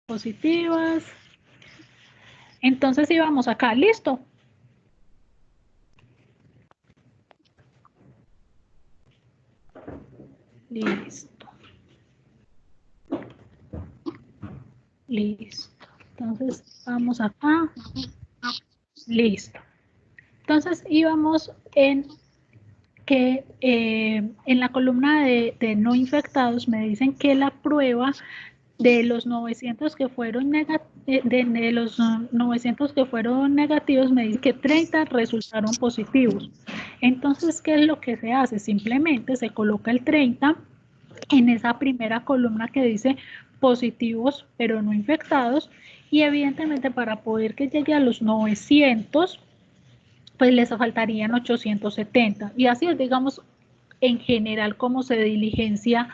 positivas. Entonces íbamos acá, ¿listo? Listo. Listo. Entonces vamos acá. Listo. Entonces íbamos en que en la columna de no infectados me dicen que la prueba de los 900 que fueron de los 900 que fueron negativos, me dice que 30 resultaron positivos. Entonces, ¿qué es lo que se hace? Simplemente se coloca el 30 en esa primera columna que dice positivos pero no infectados, y evidentemente para poder que llegue a los 900, pues les faltarían 870. Y así es, digamos, en general, cómo se diligencia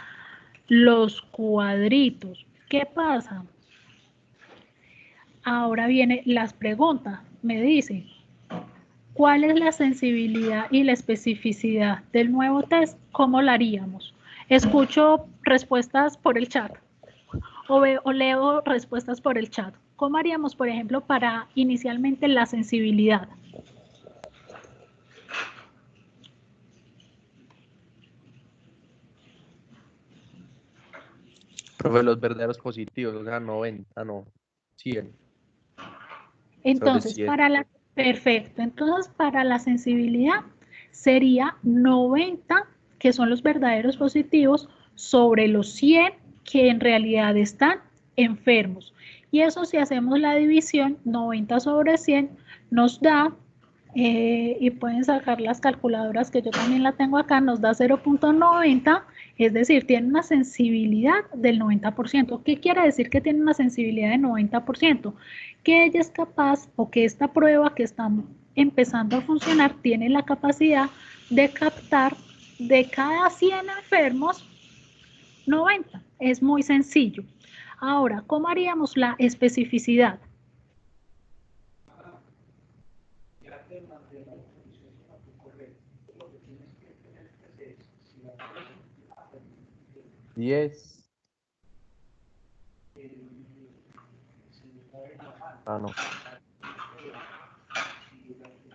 los cuadritos. ¿Qué pasa? Ahora vienen las preguntas. Me dice, ¿cuál es la sensibilidad y la especificidad del nuevo test? ¿Cómo la haríamos? Escucho respuestas por el chat o leo respuestas por el chat. ¿Cómo haríamos, por ejemplo, para inicialmente la sensibilidad? Profe, los verdaderos positivos, o sea, 90, no, 100. Entonces, perfecto. Entonces, para la sensibilidad sería 90, que son los verdaderos positivos, sobre los 100 que en realidad están enfermos. Y eso, si hacemos la división, 90 sobre 100 nos da, y pueden sacar las calculadoras que yo también la tengo acá, nos da 0.90, es decir, tiene una sensibilidad del 90%. ¿Qué quiere decir que tiene una sensibilidad del 90%? Que ella es capaz, o que esta prueba que está empezando a funcionar tiene la capacidad de captar de cada 100 enfermos 90. Es muy sencillo. Ahora, ¿cómo haríamos la especificidad?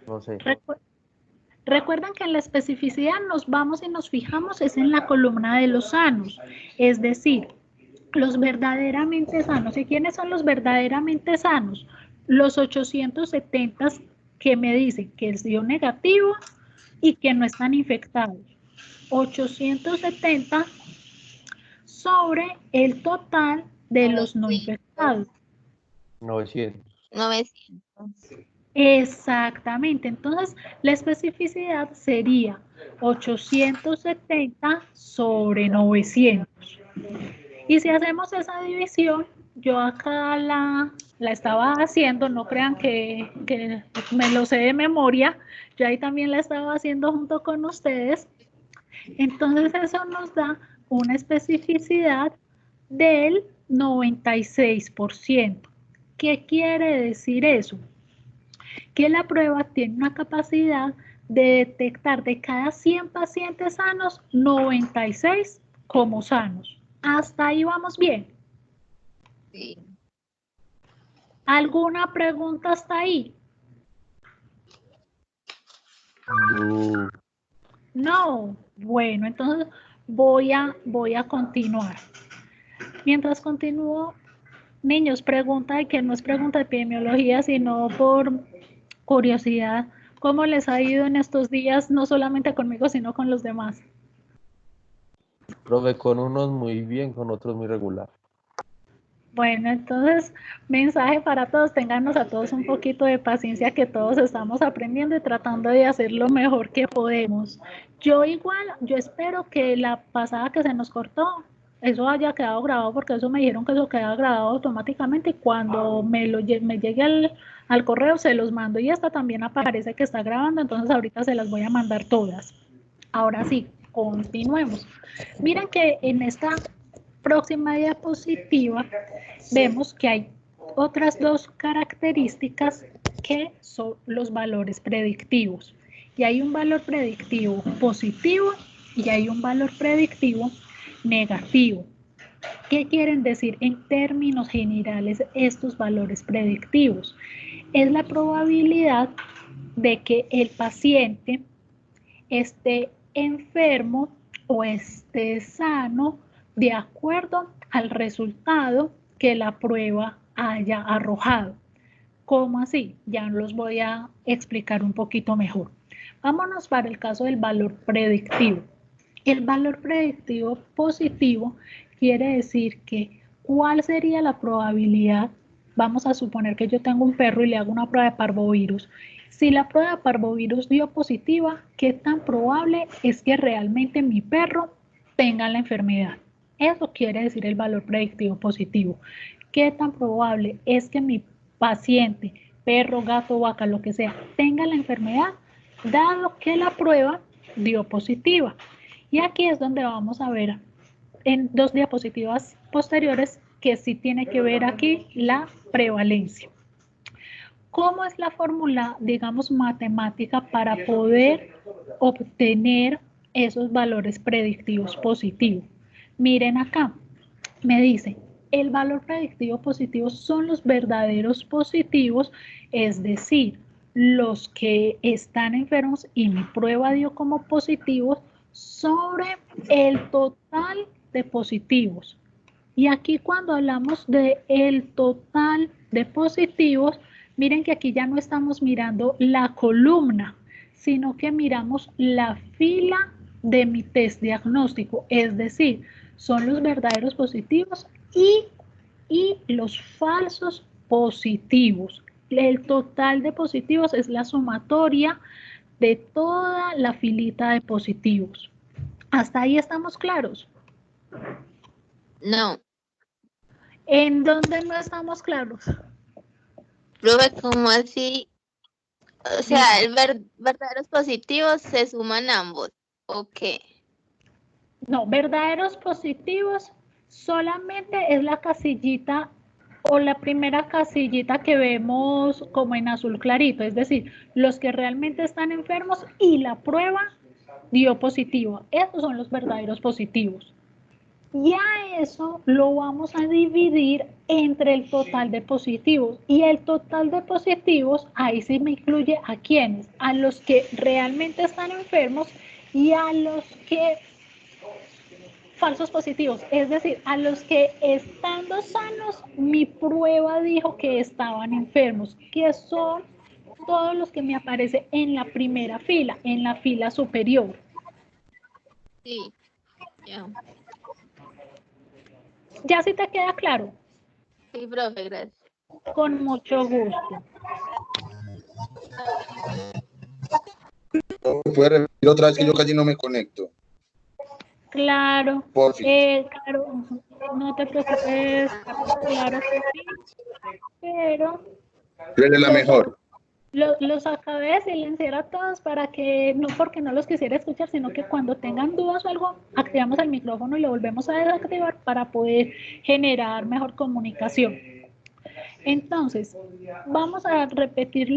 No sé. Recuerden que en la especificidad nos vamos y nos fijamos es en la columna de los sanos, es decir, los verdaderamente sanos. ¿Y quiénes son los verdaderamente sanos? Los 870 que me dicen que es dio negativo y que no están infectados. 870 sobre el total de los no infectados. 900. Exactamente, entonces la especificidad sería 870 sobre 900. Y si hacemos esa división, yo acá la estaba haciendo, no crean que me lo sé de memoria, yo ahí también la estaba haciendo junto con ustedes. Entonces eso nos da una especificidad del 96%. ¿Qué quiere decir eso? Que la prueba tiene una capacidad de detectar de cada 100 pacientes sanos, 96 como sanos. ¿Hasta ahí vamos bien? Sí. ¿Alguna pregunta hasta ahí? No. Bueno, entonces voy a continuar. Mientras continúo, niños, pregunta de que no es pregunta de epidemiología, sino por curiosidad. ¿Cómo les ha ido en estos días, no solamente conmigo, sino con los demás? Profe, con unos muy bien, con otros muy regular. Bueno, entonces, mensaje para todos, téngannos a todos un poquito de paciencia, que todos estamos aprendiendo y tratando de hacer lo mejor que podemos. Yo espero que la pasada que se nos cortó, eso haya quedado grabado, porque eso me dijeron que eso queda grabado automáticamente, y cuando me llegue al correo se los mando, y esta también aparece que está grabando, entonces ahorita se las voy a mandar todas. Ahora sí, continuemos. Miren que en esta próxima diapositiva vemos que hay otras dos características que son los valores predictivos. Y hay un valor predictivo positivo y hay un valor predictivo negativo. ¿Qué quieren decir en términos generales estos valores predictivos? Es la probabilidad de que el paciente esté enfermo o esté sano de acuerdo al resultado que la prueba haya arrojado. ¿Cómo así? Ya los voy a explicar un poquito mejor. Vámonos para el caso del valor predictivo. El valor predictivo positivo quiere decir que ¿cuál sería la probabilidad? Vamos a suponer que yo tengo un perro y le hago una prueba de parvovirus. Si la prueba de parvovirus dio positiva, ¿qué tan probable es que realmente mi perro tenga la enfermedad? Eso quiere decir el valor predictivo positivo. ¿Qué tan probable es que mi paciente, perro, gato, vaca, lo que sea, tenga la enfermedad, dado que la prueba dio positiva? Y aquí es donde vamos a ver en 2 diapositivas posteriores que sí tiene que ver aquí la prevalencia. ¿Cómo es la fórmula, digamos, matemática para poder obtener esos valores predictivos positivos? Miren acá, me dice, el valor predictivo positivo son los verdaderos positivos, es decir, los que están enfermos y mi prueba dio como positivos sobre el total de positivos. Y aquí cuando hablamos de el total de positivos, miren que aquí ya no estamos mirando la columna, sino que miramos la fila de mi test diagnóstico, es decir, son los verdaderos positivos y los falsos positivos. El total de positivos es la sumatoria de toda la filita de positivos. ¿Hasta ahí estamos claros? No, ¿En dónde no estamos claros? profe, ¿cómo así? O sea, Diga. verdaderos positivos se suman ambos. ¿O qué? No, verdaderos positivos solamente es la casillita o la primera casillita que vemos como en azul clarito, es decir, los que realmente están enfermos y la prueba dio positivo. Esos son los verdaderos positivos. Ya eso lo vamos a dividir entre el total de positivos. Y el total de positivos, ahí sí me incluye a quienes, a los que realmente están enfermos y a los que falsos positivos, es decir, a los que estando sanos, mi prueba dijo que estaban enfermos, que son todos los que me aparecen en la primera fila, en la fila superior. Sí, ya. ¿Ya sí te queda claro? Sí, profe, gracias. Con mucho gusto. ¿Puede repetir otra vez que yo casi no me conecto? Claro, Por fin. claro, no te preocupes, claro que sí, pero ¿Cuál es la mejor? los acabé de silenciar a todos para que, no porque no los quisiera escuchar, sino que cuando tengan dudas o algo, activamos el micrófono y lo volvemos a desactivar para poder generar mejor comunicación. Entonces, vamos a repetir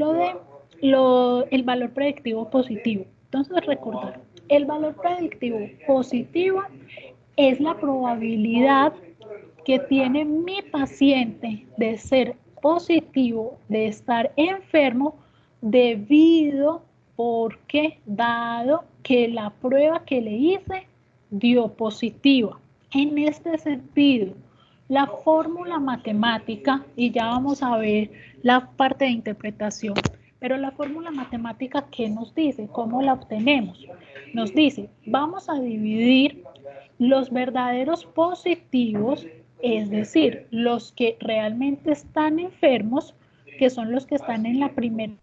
el valor predictivo positivo. Entonces, recordar, el valor predictivo positivo es la probabilidad que tiene mi paciente de ser positivo, de estar enfermo, debido porque dado que la prueba que le hice dio positiva. En este sentido, la fórmula matemática, y ya vamos a ver la parte de interpretación, pero la fórmula matemática, ¿qué nos dice? ¿Cómo la obtenemos? Nos dice, vamos a dividir los verdaderos positivos, es decir, los que realmente están enfermos, que son los que están en la primera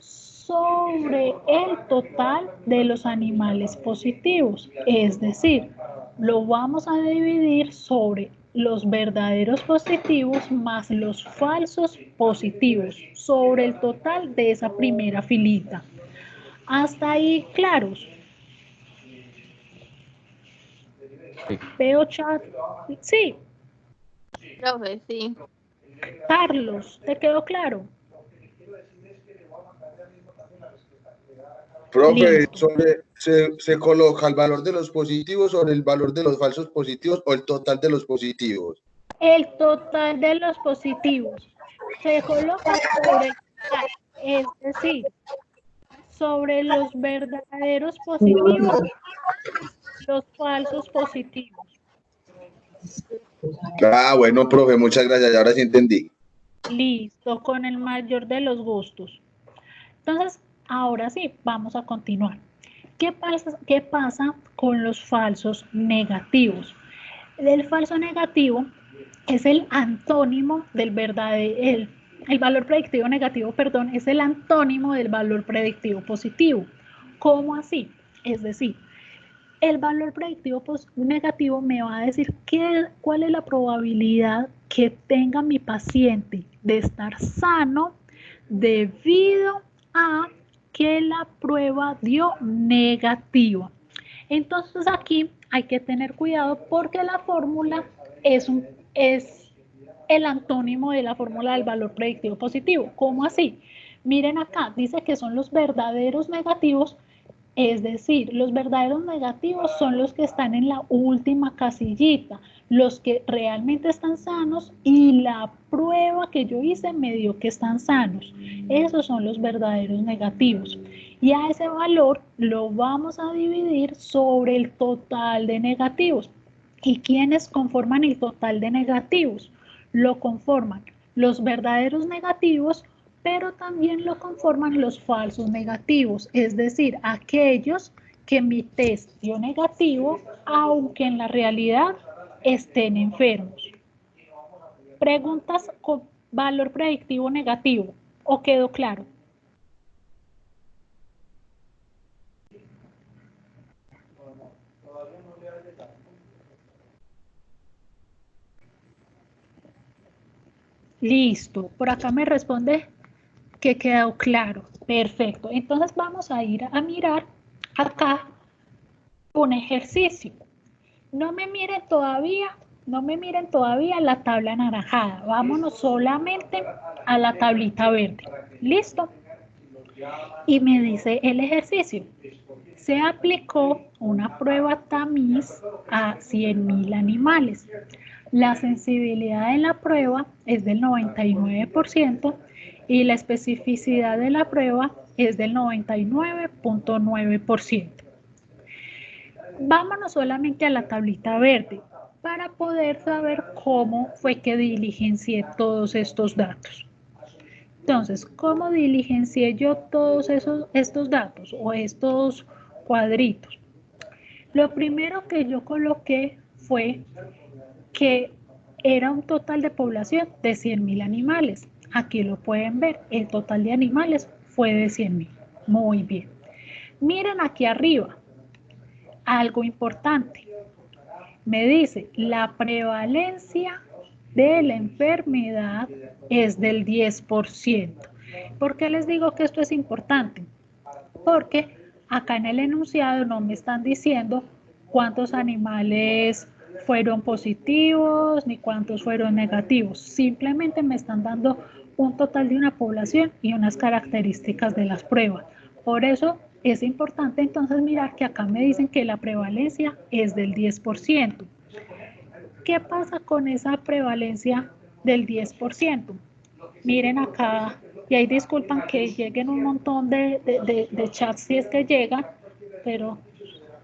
sobre el total de los animales positivos, es decir, lo vamos a dividir sobre los verdaderos positivos más los falsos positivos sobre el total de esa primera filita. Hasta ahí claros. Sí. Veo chat. Sí, Profe, sí. Carlos, ¿te quedó claro? Profe, Listo. se coloca el valor de los positivos sobre el valor de los falsos positivos o el total de los positivos. El total de los positivos se coloca sobre el total, es decir, sobre los verdaderos positivos y los falsos positivos. Ah, bueno, profe, muchas gracias. Ahora sí entendí. Listo, con el mayor de los gustos. Entonces, ahora sí, vamos a continuar. ¿Qué pasa con los falsos negativos? El falso negativo es el antónimo del verdadero, el valor predictivo negativo, perdón, es el antónimo del valor predictivo positivo. ¿Cómo así? Es decir, el valor predictivo negativo me va a decir cuál es la probabilidad que tenga mi paciente de estar sano debido a que la prueba dio negativa. Entonces aquí hay que tener cuidado porque la fórmula es el antónimo de la fórmula del valor predictivo positivo. ¿Cómo así? Miren acá, dice que son los verdaderos negativos, es decir, los verdaderos negativos son los que están en la última casillita, los que realmente están sanos y la prueba que yo hice me dio que están sanos. Esos son los verdaderos negativos. Y a ese valor lo vamos a dividir sobre el total de negativos. ¿Y quiénes conforman el total de negativos? Lo conforman los verdaderos negativos, pero también lo conforman los falsos negativos, es decir, aquellos que mi test dio negativo, aunque en la realidad estén enfermos. Preguntas con valor predictivo negativo, ¿o quedó claro? Listo, por acá me responde que quedó claro. Perfecto, entonces vamos a ir a mirar acá un ejercicio. No me miren todavía la tabla anaranjada. Vámonos solamente a la tablita verde. ¿Listo? Y me dice el ejercicio. Se aplicó una prueba tamiz a 100.000 animales. La sensibilidad de la prueba es del 99% y la especificidad de la prueba es del 99.9%. Vámonos solamente a la tablita verde para poder saber cómo fue que diligencié todos estos datos. Entonces, ¿cómo diligencié yo todos estos datos o estos cuadritos? Lo primero que yo coloqué fue que era un total de población de 100.000 animales. Aquí lo pueden ver, el total de animales fue de 100.000. Muy bien. Miren aquí arriba, algo importante. Me dice, la prevalencia de la enfermedad es del 10%. ¿Por qué les digo que esto es importante? Porque acá en el enunciado no me están diciendo cuántos animales fueron positivos ni cuántos fueron negativos. Simplemente me están dando un total de una población y unas características de las pruebas. Por eso es importante entonces mirar que acá me dicen que la prevalencia es del 10%. ¿Qué pasa con esa prevalencia del 10%? Miren acá, y ahí disculpan que lleguen un montón de chats si es que llegan, pero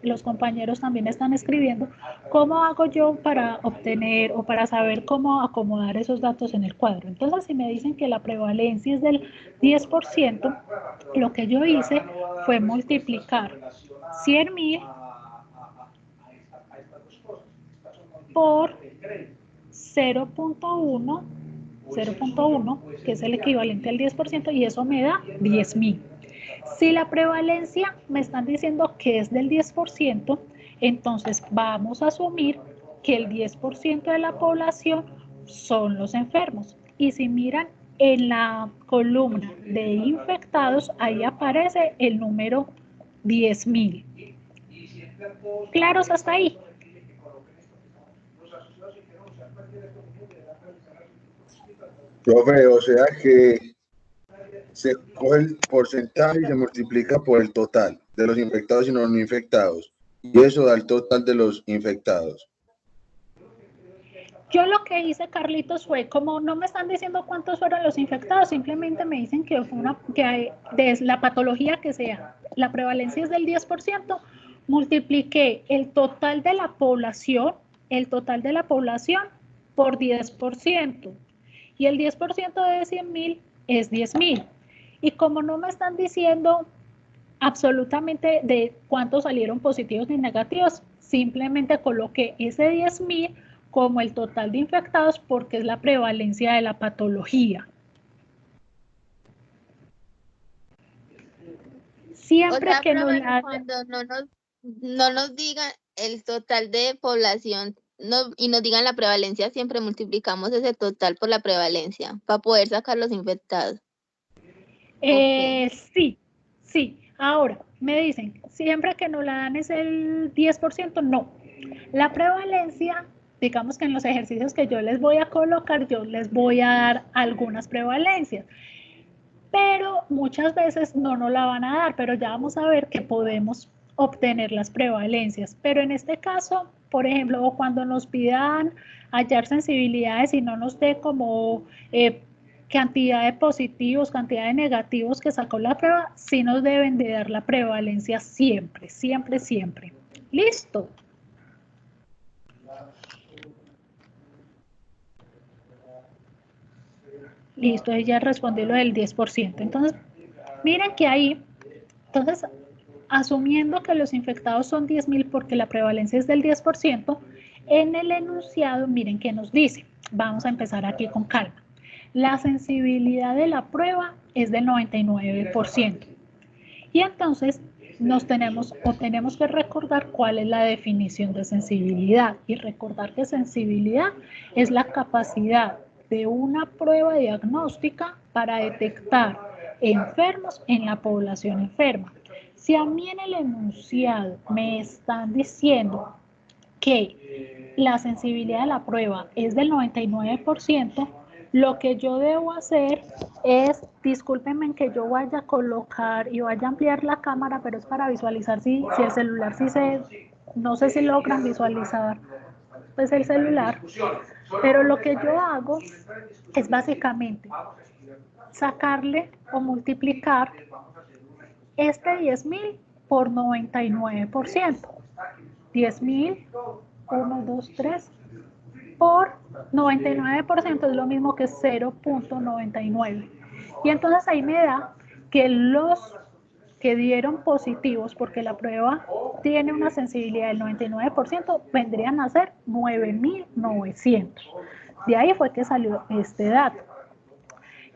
los compañeros también están escribiendo. ¿Cómo hago yo para obtener o para saber cómo acomodar esos datos en el cuadro? Entonces, si me dicen que la prevalencia es del 10%, lo que yo hice fue multiplicar 100.000 por 0.1, que es el equivalente al 10%, y eso me da 10.000. Si la prevalencia me están diciendo que es del 10%, entonces vamos a asumir que el 10% de la población son los enfermos. Y si miran en la columna de infectados, ahí aparece el número 10.000. ¿Claros hasta ahí? Profe, o sea que Se coge el porcentaje y se multiplica por el total de los infectados y no infectados. Y eso da el total de los infectados. Yo lo que hice, Carlitos, fue, como no me están diciendo cuántos fueron los infectados, simplemente me dicen que de la patología que sea, la prevalencia es del 10%, multipliqué el total de la población por 10%. Y el 10% de 100.000 es 10.000. Y como no me están diciendo absolutamente de cuántos salieron positivos ni negativos, simplemente coloqué ese 10.000 como el total de infectados porque es la prevalencia de la patología. Siempre que cuando no nos digan el total de población y nos digan la prevalencia, siempre multiplicamos ese total por la prevalencia para poder sacar los infectados. Sí. Ahora, me dicen, siempre que nos la dan es el 10%, no. La prevalencia, digamos que en los ejercicios que yo les voy a colocar, yo les voy a dar algunas prevalencias. Pero muchas veces no nos la van a dar, pero ya vamos a ver que podemos obtener las prevalencias. Pero en este caso, por ejemplo, o cuando nos pidan hallar sensibilidades y no nos dé como cantidad de positivos, cantidad de negativos que sacó la prueba, sí nos deben de dar la prevalencia siempre. ¿Listo? Listo, ella respondió lo del 10%. Entonces, miren que ahí, asumiendo que los infectados son 10.000 porque la prevalencia es del 10%, en el enunciado, miren qué nos dice. Vamos a empezar aquí con calma. La sensibilidad de la prueba es del 99%. Y entonces tenemos que recordar cuál es la definición de sensibilidad. Y recordar que sensibilidad es la capacidad de una prueba diagnóstica para detectar enfermos en la población enferma. Si a mí en el enunciado me están diciendo que la sensibilidad de la prueba es del 99%, lo que yo debo hacer es, discúlpenme que yo vaya a colocar y vaya a ampliar la cámara, pero es para visualizar si el celular no sé si logran visualizar pues el celular, pero lo que yo hago es básicamente sacarle o multiplicar este 10.000 por 99%. 10.000, 1, 2, 3, por 99% es lo mismo que 0.99. Y entonces ahí me da que los que dieron positivos, porque la prueba tiene una sensibilidad del 99%, vendrían a ser 9.900. De ahí fue que salió este dato.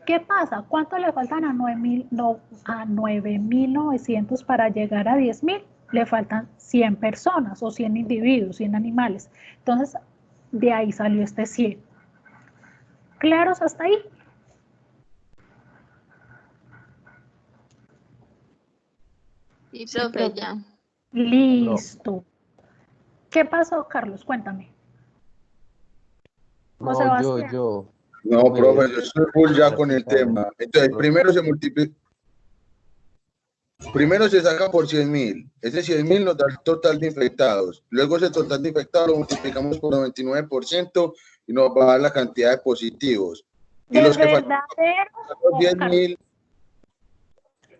¿Qué pasa? ¿Cuánto le faltan a 9.900 para llegar a 10.000? Le faltan 100 personas o 100 individuos, 100 animales. Entonces, de ahí salió este 100. ¿Claros hasta ahí? Sí, profe, ya. Listo. ¿Qué pasó, Carlos? Cuéntame. No, Sebastián. yo. No, profe, yo estoy full ya con el tema. Entonces, primero se multiplica. Primero se saca por 100.000. Ese 100.000 nos da el total de infectados. Luego ese total de infectados lo multiplicamos por 99% y nos va a dar la cantidad de positivos. Y los que faltan, los 10.000.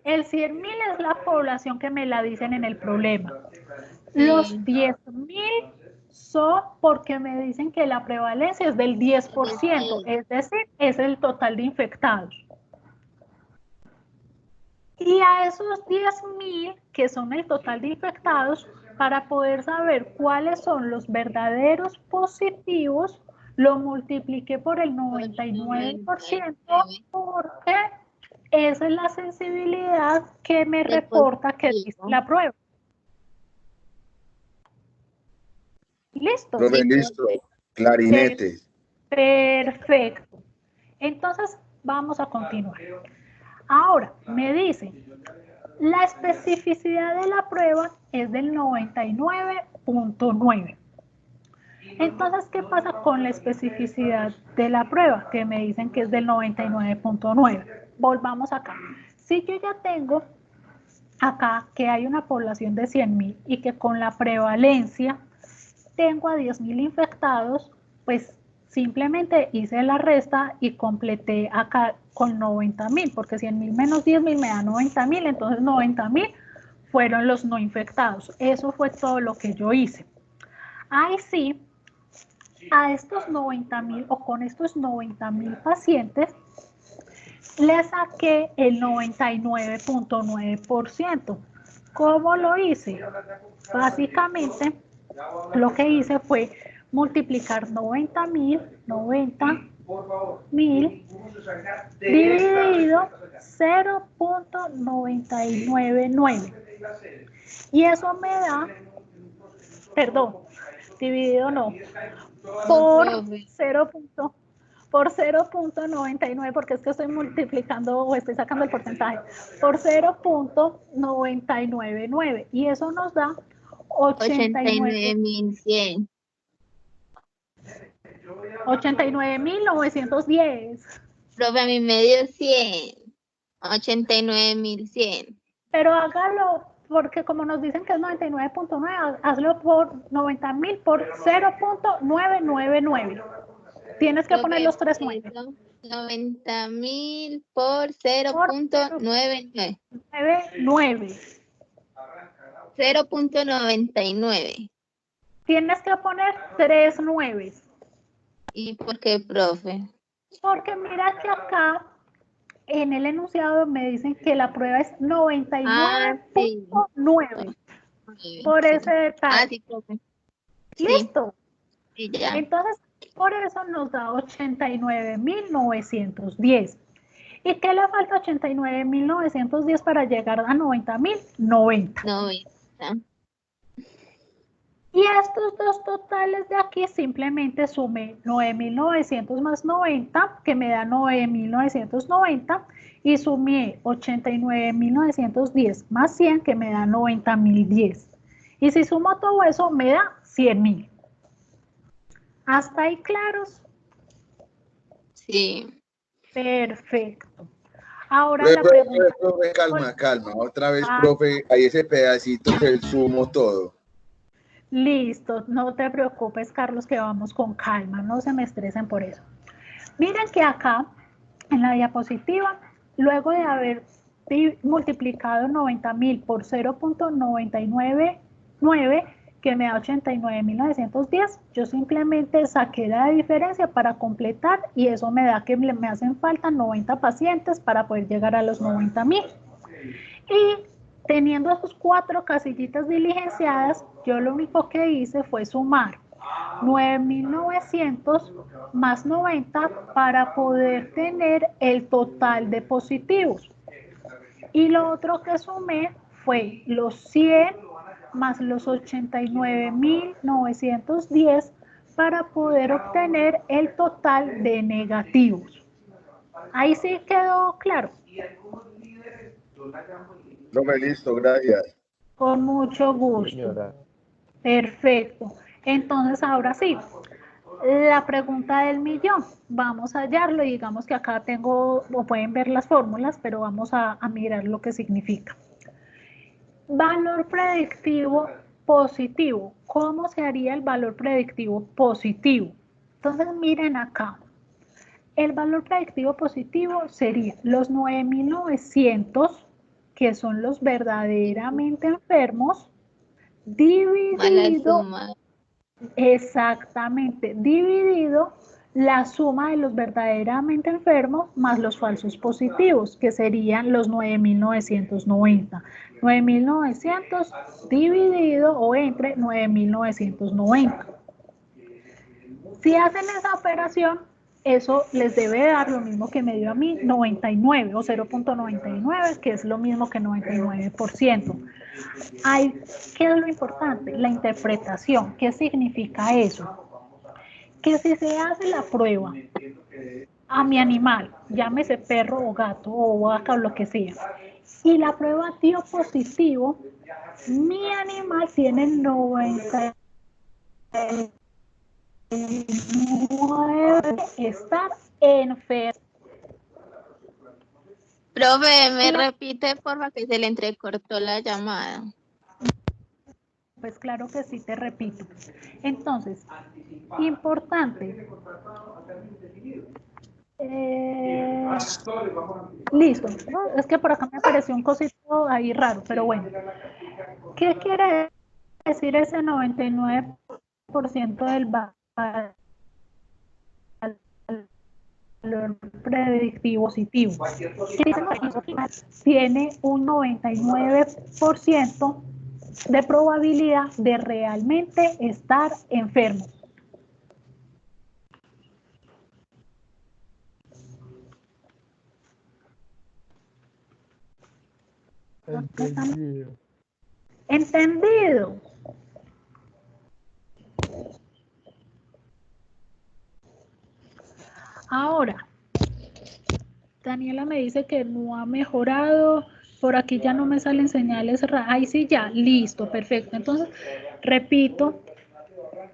El 100.000 es la población que me la dicen en el problema. Los 10.000 son porque me dicen que la prevalencia es del 10%, es decir, es el total de infectados. Y a esos 10.000, que son el total de infectados, para poder saber cuáles son los verdaderos positivos, lo multipliqué por el 99% porque esa es la sensibilidad que me reporta que dice la prueba. ¿Listo? Profe, listo. Clarinete. Perfecto. Entonces, vamos a continuar. Ahora, me dicen, la especificidad de la prueba es del 99.9. Entonces, ¿qué pasa con la especificidad de la prueba? Que me dicen que es del 99.9. volvamos acá. Si yo ya tengo acá que hay una población de 100.000 y que con la prevalencia tengo a 10.000 infectados, pues simplemente hice la resta y completé acá con 90.000, porque 100.000 menos 10.000 me da 90.000, entonces 90.000 fueron los no infectados. Eso fue todo lo que yo hice. Ahí sí, a estos 90.000 o con estos 90.000 pacientes, le saqué el 99.9%. ¿Cómo lo hice? Básicamente, lo que hice fue multiplicar 90.000 dividido 0.999. Y eso me da, perdón, dividido no, por 0.99, porque es que estoy multiplicando o estoy sacando el porcentaje, por 0.999. Y eso nos da 89.100. 89.910. Profe, a mí me dio 100. 89.100. Pero hágalo, porque como nos dicen que es 99.9, hazlo por 90.000 por 0.999. Tienes que poner los 3 9. 90.000 por 0.99. 0.99. Tienes que poner 3 9. ¿Y por qué, profe? Porque mira que acá en el enunciado me dicen que la prueba es 99.9. Por ese detalle. Sí, profe. ¿Listo? Sí, ya. Entonces, por eso nos da 89.910. ¿Y qué le falta a 89.910 para llegar a 90.000? 90. 90. Y estos dos totales de aquí simplemente sumé 9.900 más 90, que me da 9.990, y sumé 89.910 más 100, que me da 90.010. Y si sumo todo eso, me da 100.000. ¿Hasta ahí claros? Sí. Perfecto. Ahora la pregunta. Profe, calma. Otra vez, profe, ahí ese pedacito del sumo todo. Listo, no te preocupes, Carlos, que vamos con calma, no se me estresen por eso. Miren que acá, en la diapositiva, luego de haber multiplicado 90.000 por 0.999, que me da 89.910, yo simplemente saqué la diferencia para completar y eso me da que me hacen falta 90 pacientes para poder llegar a los 90.000. Y teniendo esos 4 casillitas diligenciadas, yo lo único que hice fue sumar 9.900 más 90 para poder tener el total de positivos. Y lo otro que sumé fue los 100 más los 89.910 para poder obtener el total de negativos. Ahí sí quedó claro. Profe, listo, gracias. Con mucho gusto. Señora. Perfecto. Entonces, ahora sí, la pregunta del millón. Vamos a hallarlo y digamos que acá tengo, o pueden ver las fórmulas, pero vamos a mirar lo que significa. Valor predictivo positivo. ¿Cómo se haría el valor predictivo positivo? Entonces, miren acá. El valor predictivo positivo sería los 9.900, que son los verdaderamente enfermos, dividido, exactamente, dividido la suma de los verdaderamente enfermos más los falsos positivos, que serían los 9.990. 9.900 dividido o entre 9.990. Si hacen esa operación, eso les debe dar lo mismo que me dio a mí, 99 o 0.99, que es lo mismo que 99%. ¿Qué es lo importante? La interpretación. ¿Qué significa eso? Que si se hace la prueba a mi animal, llámese perro o gato o vaca o lo que sea, y la prueba dio positivo, mi animal tiene 90 estar enfermo. Profe, me repite, porfa, que se le entrecortó la llamada. Pues claro que sí, te repito. Entonces, importante. Listo. Es que por acá me apareció un cosito ahí raro, pero bueno. ¿Qué quiere decir ese 99% del valor predictivo positivo? Tiene un 99% de probabilidad de realmente estar enfermo. Entendido. ¿Entendido? Ahora, Daniela me dice que no ha mejorado. Por aquí ya no me salen señales raras. Ahí sí, ya, listo, perfecto. Entonces, repito,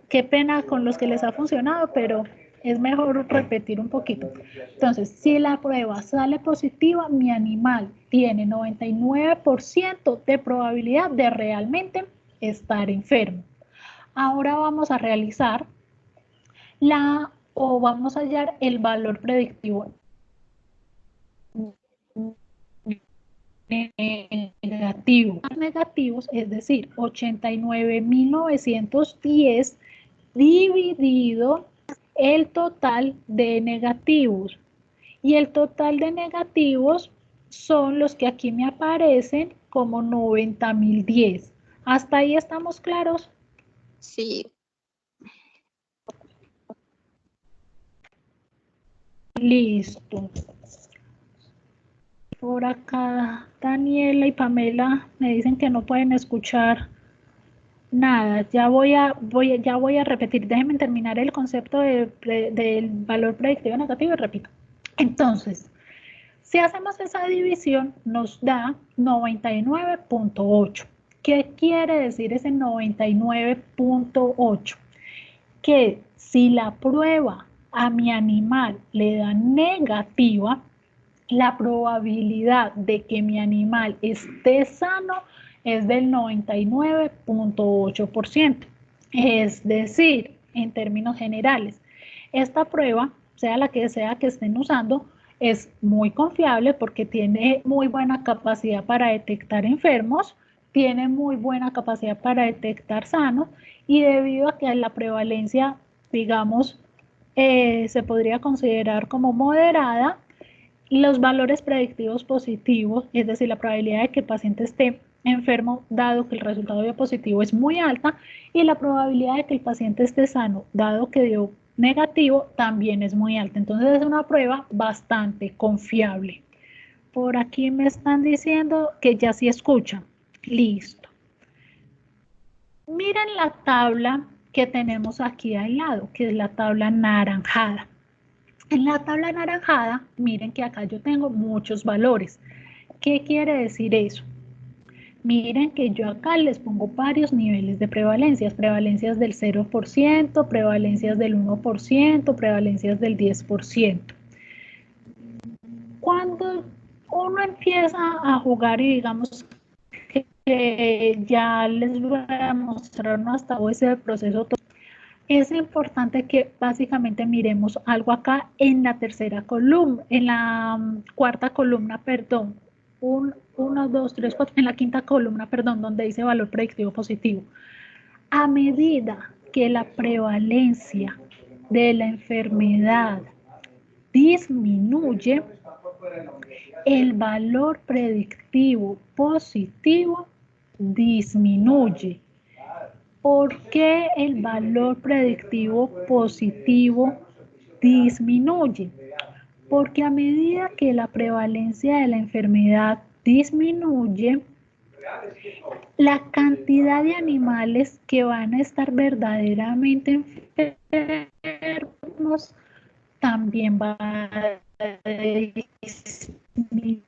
qué pena con los que les ha funcionado, pero es mejor repetir un poquito. Entonces, si la prueba sale positiva, mi animal tiene 99% de probabilidad de realmente estar enfermo. Ahora vamos a realizar vamos a hallar el valor predictivo negativo. Negativos, es decir, 89.910 dividido el total de negativos. Y el total de negativos son los que aquí me aparecen como 90.010. ¿Hasta ahí estamos claros? Sí. Listo. Por acá Daniela y Pamela me dicen que no pueden escuchar nada. Ya voy a repetir. Déjenme terminar el concepto del valor predictivo negativo y repito. Entonces, si hacemos esa división, nos da 99.8. ¿Qué quiere decir ese 99.8? Que si la prueba a mi animal le da negativa, la probabilidad de que mi animal esté sano es del 99.8%. Es decir, en términos generales, esta prueba, sea la que sea que estén usando, es muy confiable porque tiene muy buena capacidad para detectar enfermos, tiene muy buena capacidad para detectar sanos y debido a que la prevalencia, digamos, se podría considerar como moderada, los valores predictivos positivos, es decir, la probabilidad de que el paciente esté enfermo dado que el resultado dio positivo es muy alta y la probabilidad de que el paciente esté sano dado que dio negativo también es muy alta. Entonces es una prueba bastante confiable. Por aquí me están diciendo que ya sí escuchan. Listo. Miren la tabla que tenemos aquí al lado, que es la tabla anaranjada. En la tabla anaranjada, miren que acá yo tengo muchos valores. ¿Qué quiere decir eso? Miren que yo acá les pongo varios niveles de prevalencias. Prevalencias del 0%, prevalencias del 1%, prevalencias del 10%. Cuando uno empieza a jugar y digamos que ya les voy a mostrar hasta ese proceso, es importante que básicamente miremos algo acá en la tercera columna, en la cuarta columna, perdón, 1, 2, 3, 4, en la quinta columna, perdón, donde dice valor predictivo positivo. A medida que la prevalencia de la enfermedad disminuye, el valor predictivo positivo disminuye. ¿Por qué el valor predictivo positivo disminuye? Porque a medida que la prevalencia de la enfermedad disminuye, la cantidad de animales que van a estar verdaderamente enfermos también va a disminuir,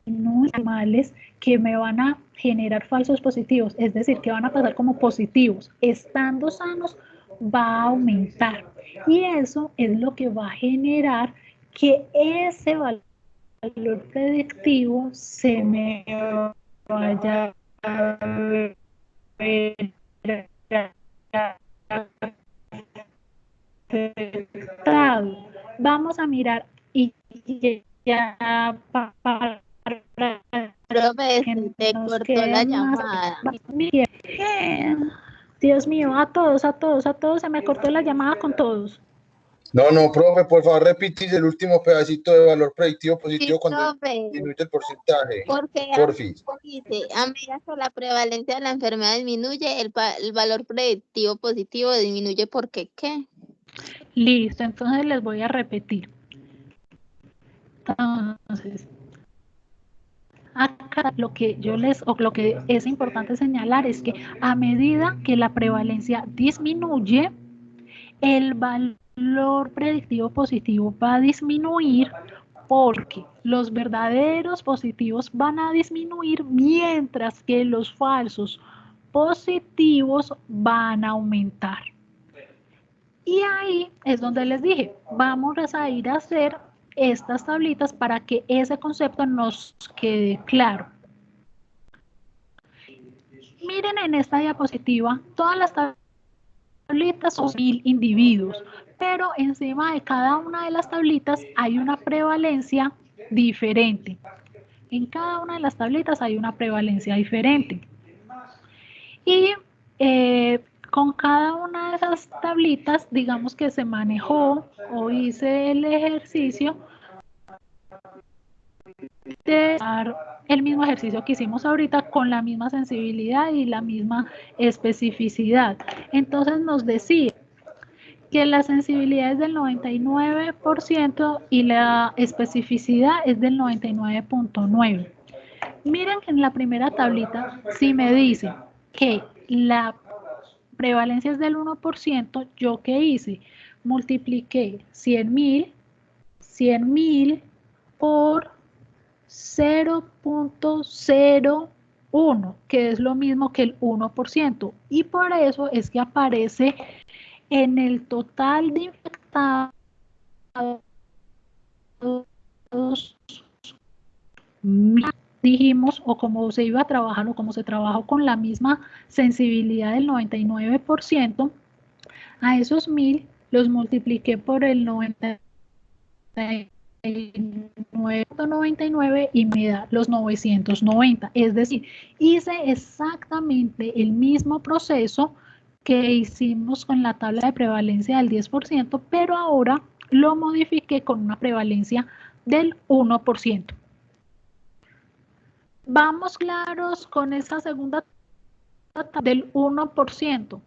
animales que me van a generar falsos positivos, es decir, que van a pasar como positivos, estando sanos, va a aumentar. Y eso es lo que va a generar que ese valor valor predictivo se me vaya a ver afectado. Vamos a mirar y ya para Profe, que te nos cortó quede la más llamada. bien. Dios mío, a todos se me cortó la llamada con todos. No, profe, por favor, repitís el último pedacito de valor predictivo Sí, positivo cuando profe, disminuye el porcentaje. porque Porfis. dice, a medida que la prevalencia de la enfermedad disminuye, el valor predictivo positivo disminuye porque ¿qué? Listo, entonces les voy a repetir. Entonces, acá lo que es importante señalar es que a medida que la prevalencia disminuye, el valor predictivo positivo va a disminuir porque los verdaderos positivos van a disminuir mientras que los falsos positivos van a aumentar. Y ahí es donde les dije, vamos a ir a hacer estas tablitas para que ese concepto nos quede claro. Miren en esta diapositiva, todas las tablitas son 1000 individuos, pero encima de cada una de las tablitas hay una prevalencia diferente. En cada una de las tablitas hay una prevalencia diferente. Y con cada una de esas tablitas, digamos que se manejó o hice el ejercicio de dar el mismo ejercicio que hicimos ahorita con la misma sensibilidad y la misma especificidad. Entonces nos decía que la sensibilidad es del 99% y la especificidad es del 99.9%. Miren que en la primera tablita, si me dice que la prevalencia es del 1%, ¿yo qué hice? Multipliqué 100.000 por 0.01, que es lo mismo que el 1%. Y por eso es que aparece en el total de infectados dijimos, o como se iba a trabajar o como se trabajó con la misma sensibilidad del 99%, a esos 1000 los multipliqué por el 99.99 y me da los 990. Es decir, hice exactamente el mismo proceso que hicimos con la tabla de prevalencia del 10%, pero ahora lo modifiqué con una prevalencia del 1%. ¿Vamos claros con esa segunda tabla del 1%?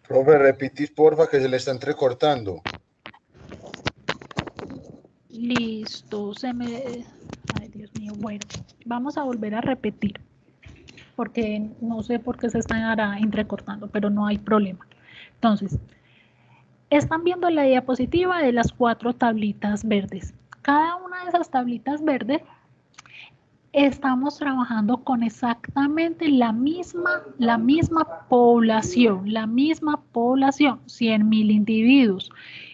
Profe, repitís, porfa, que se le está entrecortando. Listo, ay, Dios mío, bueno, vamos a volver a repetir, porque no sé por qué se estará entrecortando, pero no hay problema. Entonces, están viendo la diapositiva de las 4 tablitas verdes. Cada una de esas tablitas verdes estamos trabajando con exactamente la misma población, 100.000 individuos.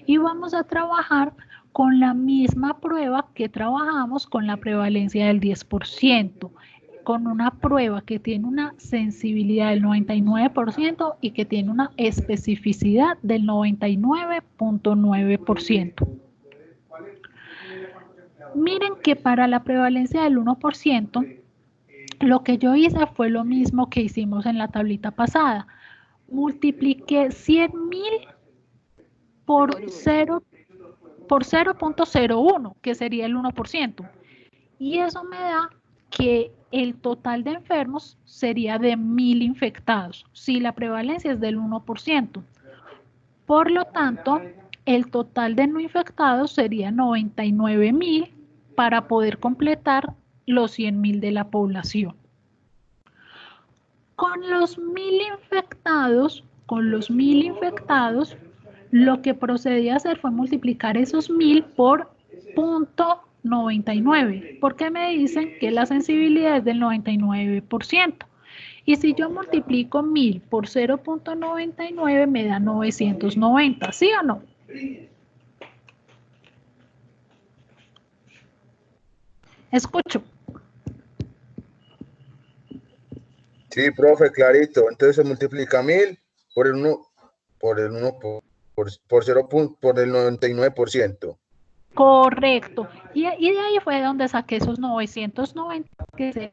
Y vamos a trabajar con la misma prueba que trabajamos con la prevalencia del 10%, con una prueba que tiene una sensibilidad del 99% y que tiene una especificidad del 99.9%. Miren que para la prevalencia del 1%, lo que yo hice fue lo mismo que hicimos en la tablita pasada. Multipliqué 100.000 por 0.01, que sería el 1%. Y eso me da que el total de enfermos sería de 1000 infectados, si la prevalencia es del 1%. Por lo tanto, el total de no infectados sería 99.000 para poder completar los 100.000 de la población. Con los 1000 infectados, lo que procedí a hacer fue multiplicar esos 1000 por 0.99, porque me dicen que la sensibilidad es del 99%. Y si yo multiplico 1000 por 0.99 me da 990, ¿sí o no? Escucho. Sí, profe, clarito. Entonces se multiplica 1000 por el 1, por 0, por el 99%. Correcto. Y de ahí fue donde saqué esos 990 que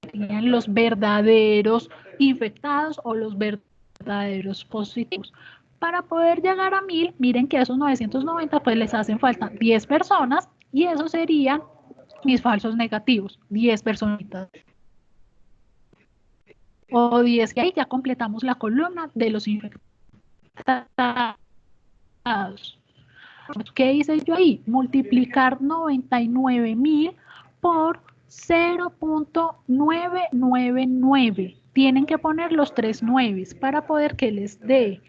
serían los verdaderos infectados o los verdaderos positivos. Para poder llegar a 1000, miren que a esos 990 pues les hacen falta 10 personas y esos serían mis falsos negativos, 10 personitas. O 10 que ahí ya completamos la columna de los infectados. ¿Qué hice yo ahí? Multiplicar 99.000 por 0.999. Tienen que poner los 3 nueves para poder que les dé,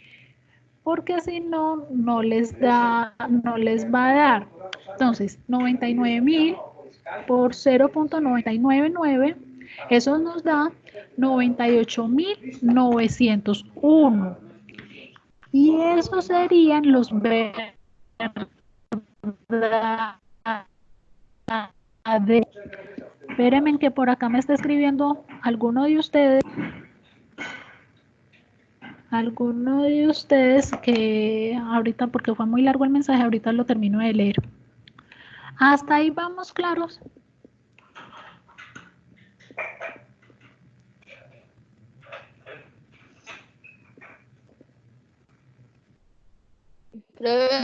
porque si no, no les va a dar. Entonces, 99.000 por 0.999, eso nos da 98.901. Y esos serían los espérenme que por acá me está escribiendo alguno de ustedes que ahorita, porque fue muy largo el mensaje, ahorita lo termino de leer. Hasta ahí vamos claros.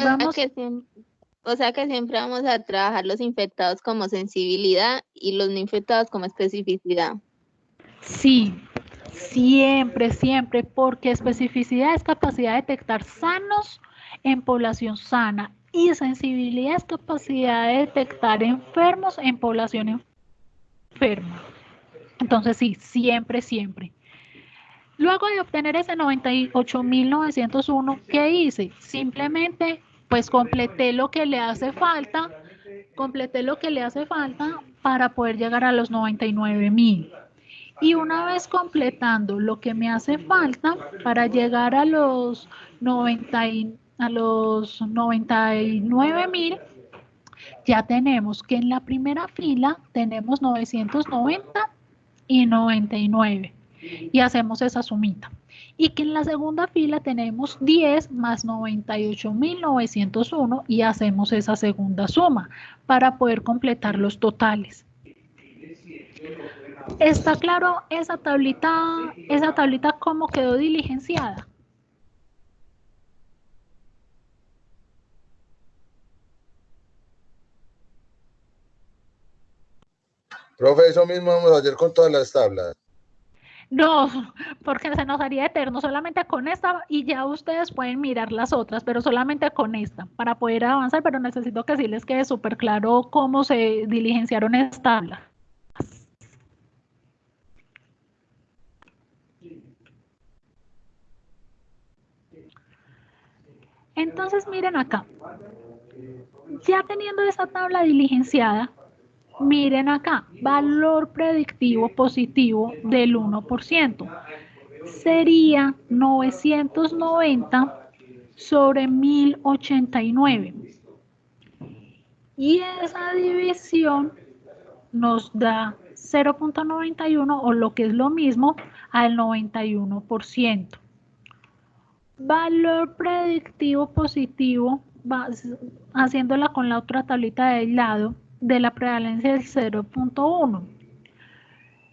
Vamos. O sea que siempre vamos a trabajar los infectados como sensibilidad y los no infectados como especificidad. Sí, siempre, siempre, porque especificidad es capacidad de detectar sanos en población sana y sensibilidad es capacidad de detectar enfermos en población enferma. Entonces sí, siempre, siempre. Luego de obtener ese 98.901, ¿qué hice? Simplemente pues completé lo que le hace falta para poder llegar a los 99.000. Y una vez completando lo que me hace falta para llegar a los 99.000, ya tenemos que en la primera fila tenemos 990 y 99. Y hacemos esa sumita. Y que en la segunda fila tenemos 10 más 98.901 y hacemos esa segunda suma para poder completar los totales. ¿Está claro esa tablita cómo quedó diligenciada? Profe, eso mismo vamos a hacer con todas las tablas. No, porque se nos haría eterno solamente con esta y ya ustedes pueden mirar las otras, pero solamente con esta para poder avanzar, pero necesito que sí les quede súper claro cómo se diligenciaron estas tablas. Entonces miren acá, ya teniendo esa tabla diligenciada, miren acá, valor predictivo positivo del 1%. Sería 990 sobre 1089. Y esa división nos da 0.91 o lo que es lo mismo al 91%. Valor predictivo positivo, haciéndola con la otra tablita de lado, de la prevalencia del 0.1.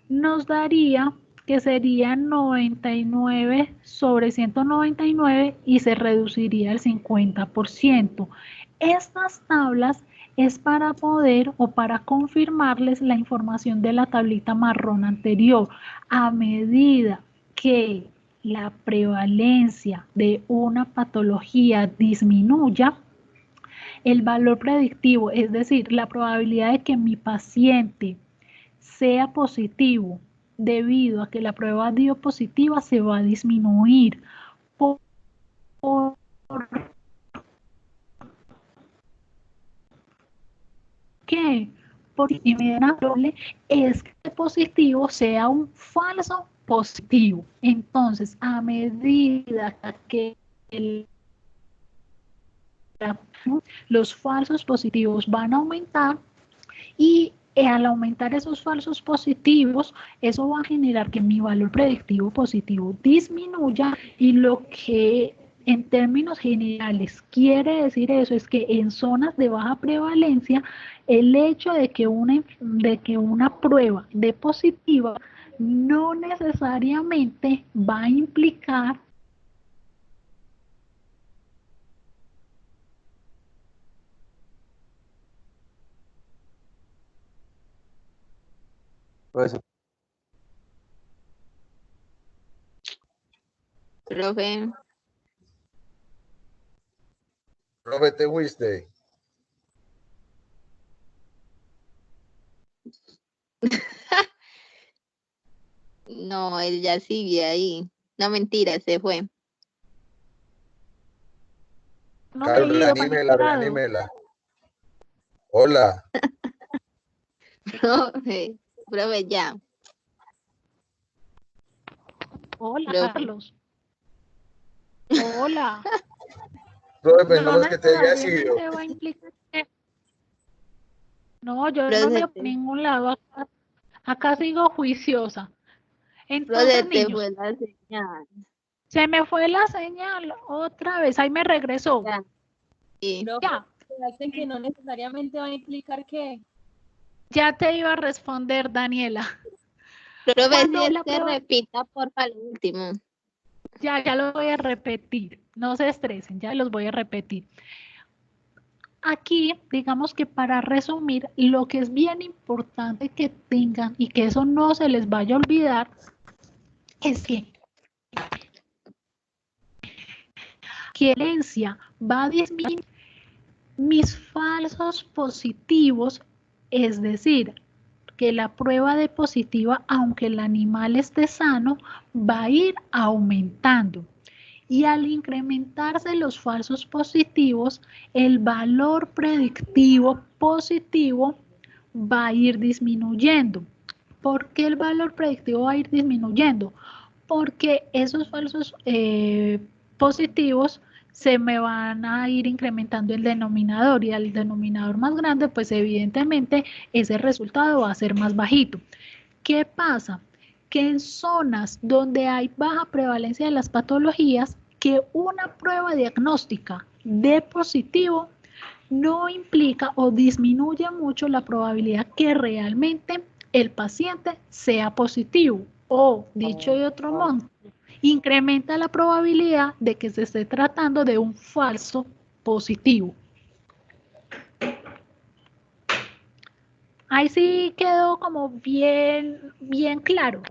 Nos daría que sería 99 sobre 199 y se reduciría el 50%. Estas tablas es para poder o para confirmarles la información de la tablita marrón anterior. A medida que la prevalencia de una patología disminuya, el valor predictivo, es decir, la probabilidad de que mi paciente sea positivo debido a que la prueba dio positiva, se va a disminuir. ¿Por qué? positividad doble es que el positivo sea un falso positivo. Entonces, a medida que los falsos positivos van a aumentar y al aumentar esos falsos positivos, eso va a generar que mi valor predictivo positivo disminuya, y lo que en términos generales quiere decir eso es que en zonas de baja prevalencia, el hecho de que una prueba dé positiva no necesariamente va a implicar Profesor, Profe, Profe, te fuiste. no, él ya sigue ahí. No, mentira, se fue. no me he Carlos, ido para ningún lado. reanímela. Hola. Profe, ya. Hola, Profe. Carlos. Hola. Profe, No pensamos que te había ido. necesariamente va a implicar que... No, yo Profe, no me voy a ningún lado. Acá sigo juiciosa. Entonces, te niños, fue la señal. se me fue la señal otra vez. Ahí me regresó. Ya. Sí. Ya, Fíjate que no necesariamente va a implicar que ya te iba a responder, Daniela. Profe, Cuando si es la que prueba- repita, porfa, lo último. Ya lo voy a repetir. No se estresen, ya los voy a repetir. Aquí, digamos que para resumir, lo que es bien importante que tengan y que eso no se les vaya a olvidar es que herencia va a disminuir mis falsos positivos, es decir, que la prueba de positiva, aunque el animal esté sano, va a ir aumentando. Y al incrementarse los falsos positivos, el valor predictivo positivo va a ir disminuyendo. ¿Por qué el valor predictivo va a ir disminuyendo? Porque esos falsos positivos se me van a ir incrementando el denominador, y al denominador más grande, pues evidentemente ese resultado va a ser más bajito. ¿Qué pasa? Que en zonas donde hay baja prevalencia de las patologías, que una prueba diagnóstica de positivo no implica o disminuye mucho la probabilidad que realmente el paciente sea positivo, o dicho de otro modo, incrementa la probabilidad de que se esté tratando de un falso positivo. Ahí sí quedó como bien claro.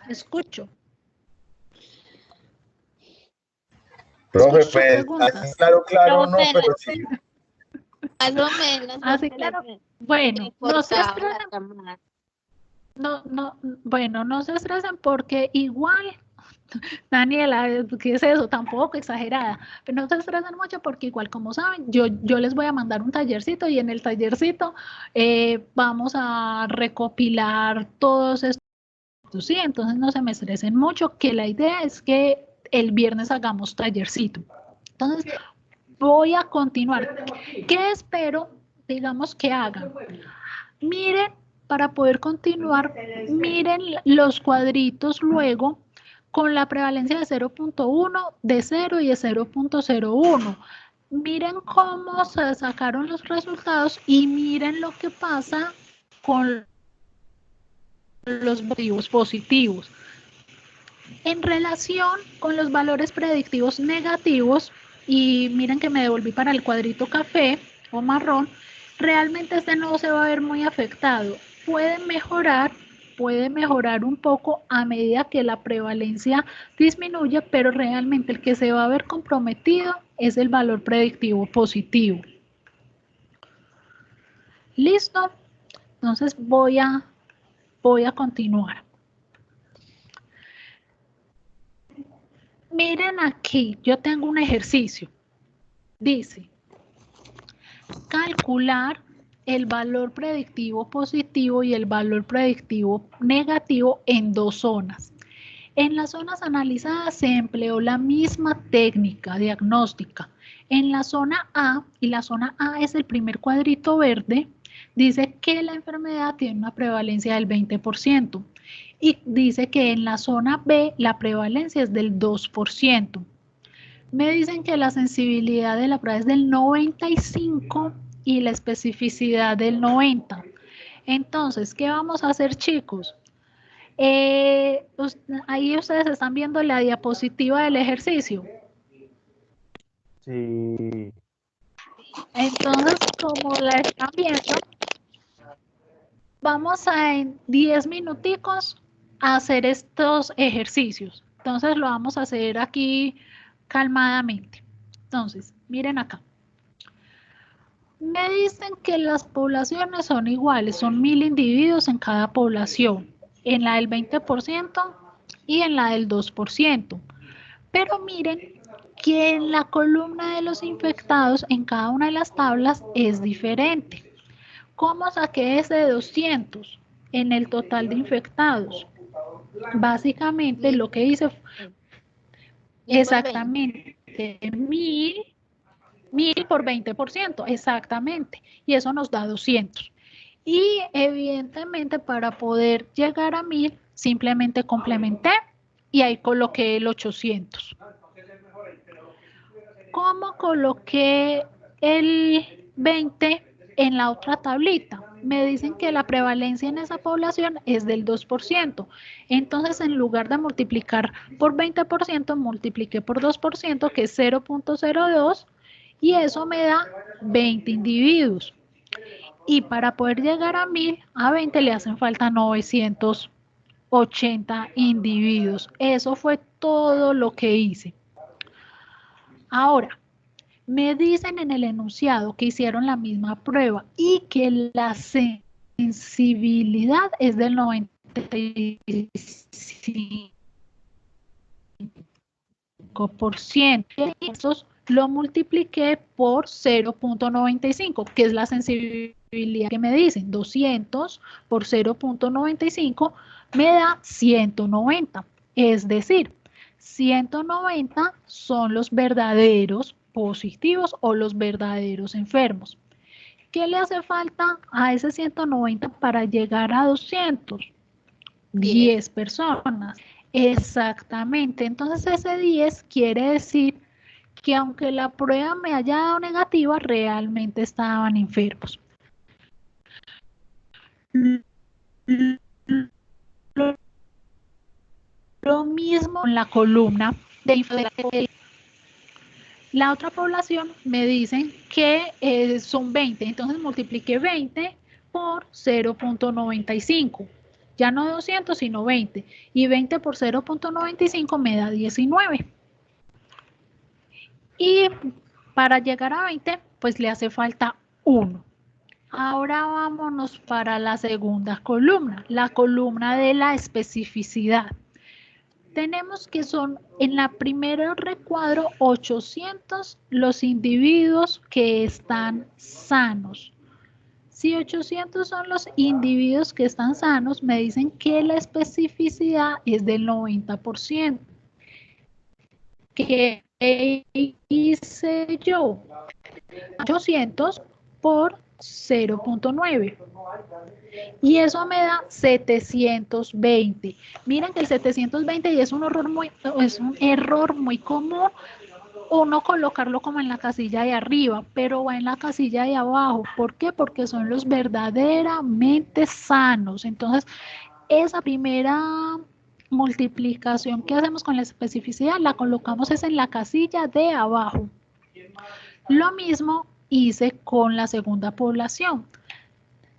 Escucho. Profe, Escucho pues, preguntas. así claro, no, Profe, pero sí. más o menos. Así porque claro. se Bueno, no se cortaba la estresen. llamada. Bueno, no se estresen porque igual, Daniela, ¿qué es eso? Tampoco exagerada, pero no se estresen mucho porque igual, como saben, yo les voy a mandar un tallercito, y en el tallercito vamos a recopilar todos estos, ¿sí? Entonces no se me estresen mucho, que la idea es que el viernes hagamos tallercito. Entonces, voy a continuar. ¿Qué espero, digamos, que hagan? Miren, para poder continuar, miren los cuadritos luego con la prevalencia de 0.1, de 0 y de 0.01. Miren cómo se sacaron los resultados y miren lo que pasa con los motivos positivos. En relación con los valores predictivos negativos, y miren que me devolví para el cuadrito café o marrón, realmente este no se va a ver muy afectado. Puede mejorar un poco a medida que la prevalencia disminuye, pero realmente el que se va a ver comprometido es el valor predictivo positivo. ¿Listo? Entonces voy a continuar. Miren aquí, yo tengo un ejercicio. Dice, calcular el valor predictivo positivo y el valor predictivo negativo en dos zonas. En las zonas analizadas se empleó la misma técnica diagnóstica. En la zona A, y la zona A es el primer cuadrito verde, dice que la enfermedad tiene una prevalencia del 20%. Y dice que en la zona B la prevalencia es del 2%. Me dicen que la sensibilidad de la prueba es del 95 y la especificidad del 90. Entonces, ¿qué vamos a hacer, chicos? Ahí ustedes están viendo la diapositiva del ejercicio. Sí. Entonces, como la están viendo, vamos a en 10 minuticos a hacer estos ejercicios. Entonces, lo vamos a hacer aquí calmadamente. Entonces, miren acá. Me dicen que las poblaciones son iguales, son 1000 individuos en cada población, en la del 20% y en la del 2%. Pero miren que en la columna de los infectados, en cada una de las tablas es diferente. ¿Cómo saqué ese de 200 en el total de infectados? Básicamente lo que hice fue exactamente 1000 por 20%, exactamente, y eso nos da 200. Y evidentemente para poder llegar a 1000, simplemente complementé y ahí coloqué el 800. ¿Cómo coloqué el 20 en la otra tablita? Me dicen que la prevalencia en esa población es del 2%. Entonces, en lugar de multiplicar por 20%, multipliqué por 2%, que es 0.02, y eso me da 20 individuos. Y para poder llegar a 1000, a 20 le hacen falta 980 individuos. Eso fue todo lo que hice. Ahora, me dicen en el enunciado que hicieron la misma prueba y que la sensibilidad es del 95%. Estos lo multipliqué por 0.95, que es la sensibilidad que me dicen. 200 por 0.95 me da 190. Es decir, 190 son los verdaderos positivos o los verdaderos enfermos. ¿Qué le hace falta a ese 190 para llegar a 200? 10 personas. Exactamente. Entonces ese 10 quiere decir que aunque la prueba me haya dado negativa, realmente estaban enfermos. Lo mismo en la columna de infectados. La otra población me dicen que son 20, entonces multipliqué 20 por 0.95. Ya no 200, sino 20. Y 20 por 0.95 me da 19. Y para llegar a 20, pues le hace falta 1. Ahora vámonos para la segunda columna, la columna de la especificidad. Tenemos que son en la primera recuadro 800 los individuos que están sanos. Si 800 son los individuos que están sanos, me dicen que la especificidad es del 90%. ¿Qué hice yo? 800 por 0.9. Y eso me da 720. Miren que el 720 y es un error muy común uno colocarlo como en la casilla de arriba, pero va en la casilla de abajo. ¿Por qué? Porque son los verdaderamente sanos. Entonces, esa primera multiplicación que hacemos con la especificidad la colocamos es en la casilla de abajo. Lo mismo hice con la segunda población.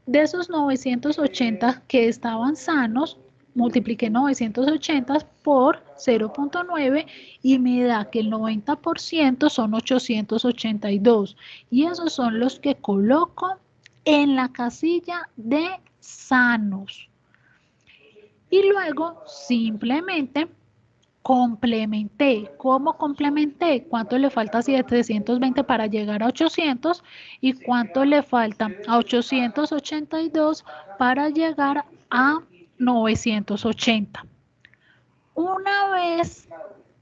De esos 980 que estaban sanos, multipliqué 980 por 0.9 y me da que el 90% son 882. Y esos son los que coloco en la casilla de sanos. Y luego simplemente Complementé. ¿Cómo complementé? ¿Cuánto le falta a 720 para llegar a 800? ¿Y cuánto le falta a 882 para llegar a 980? Una vez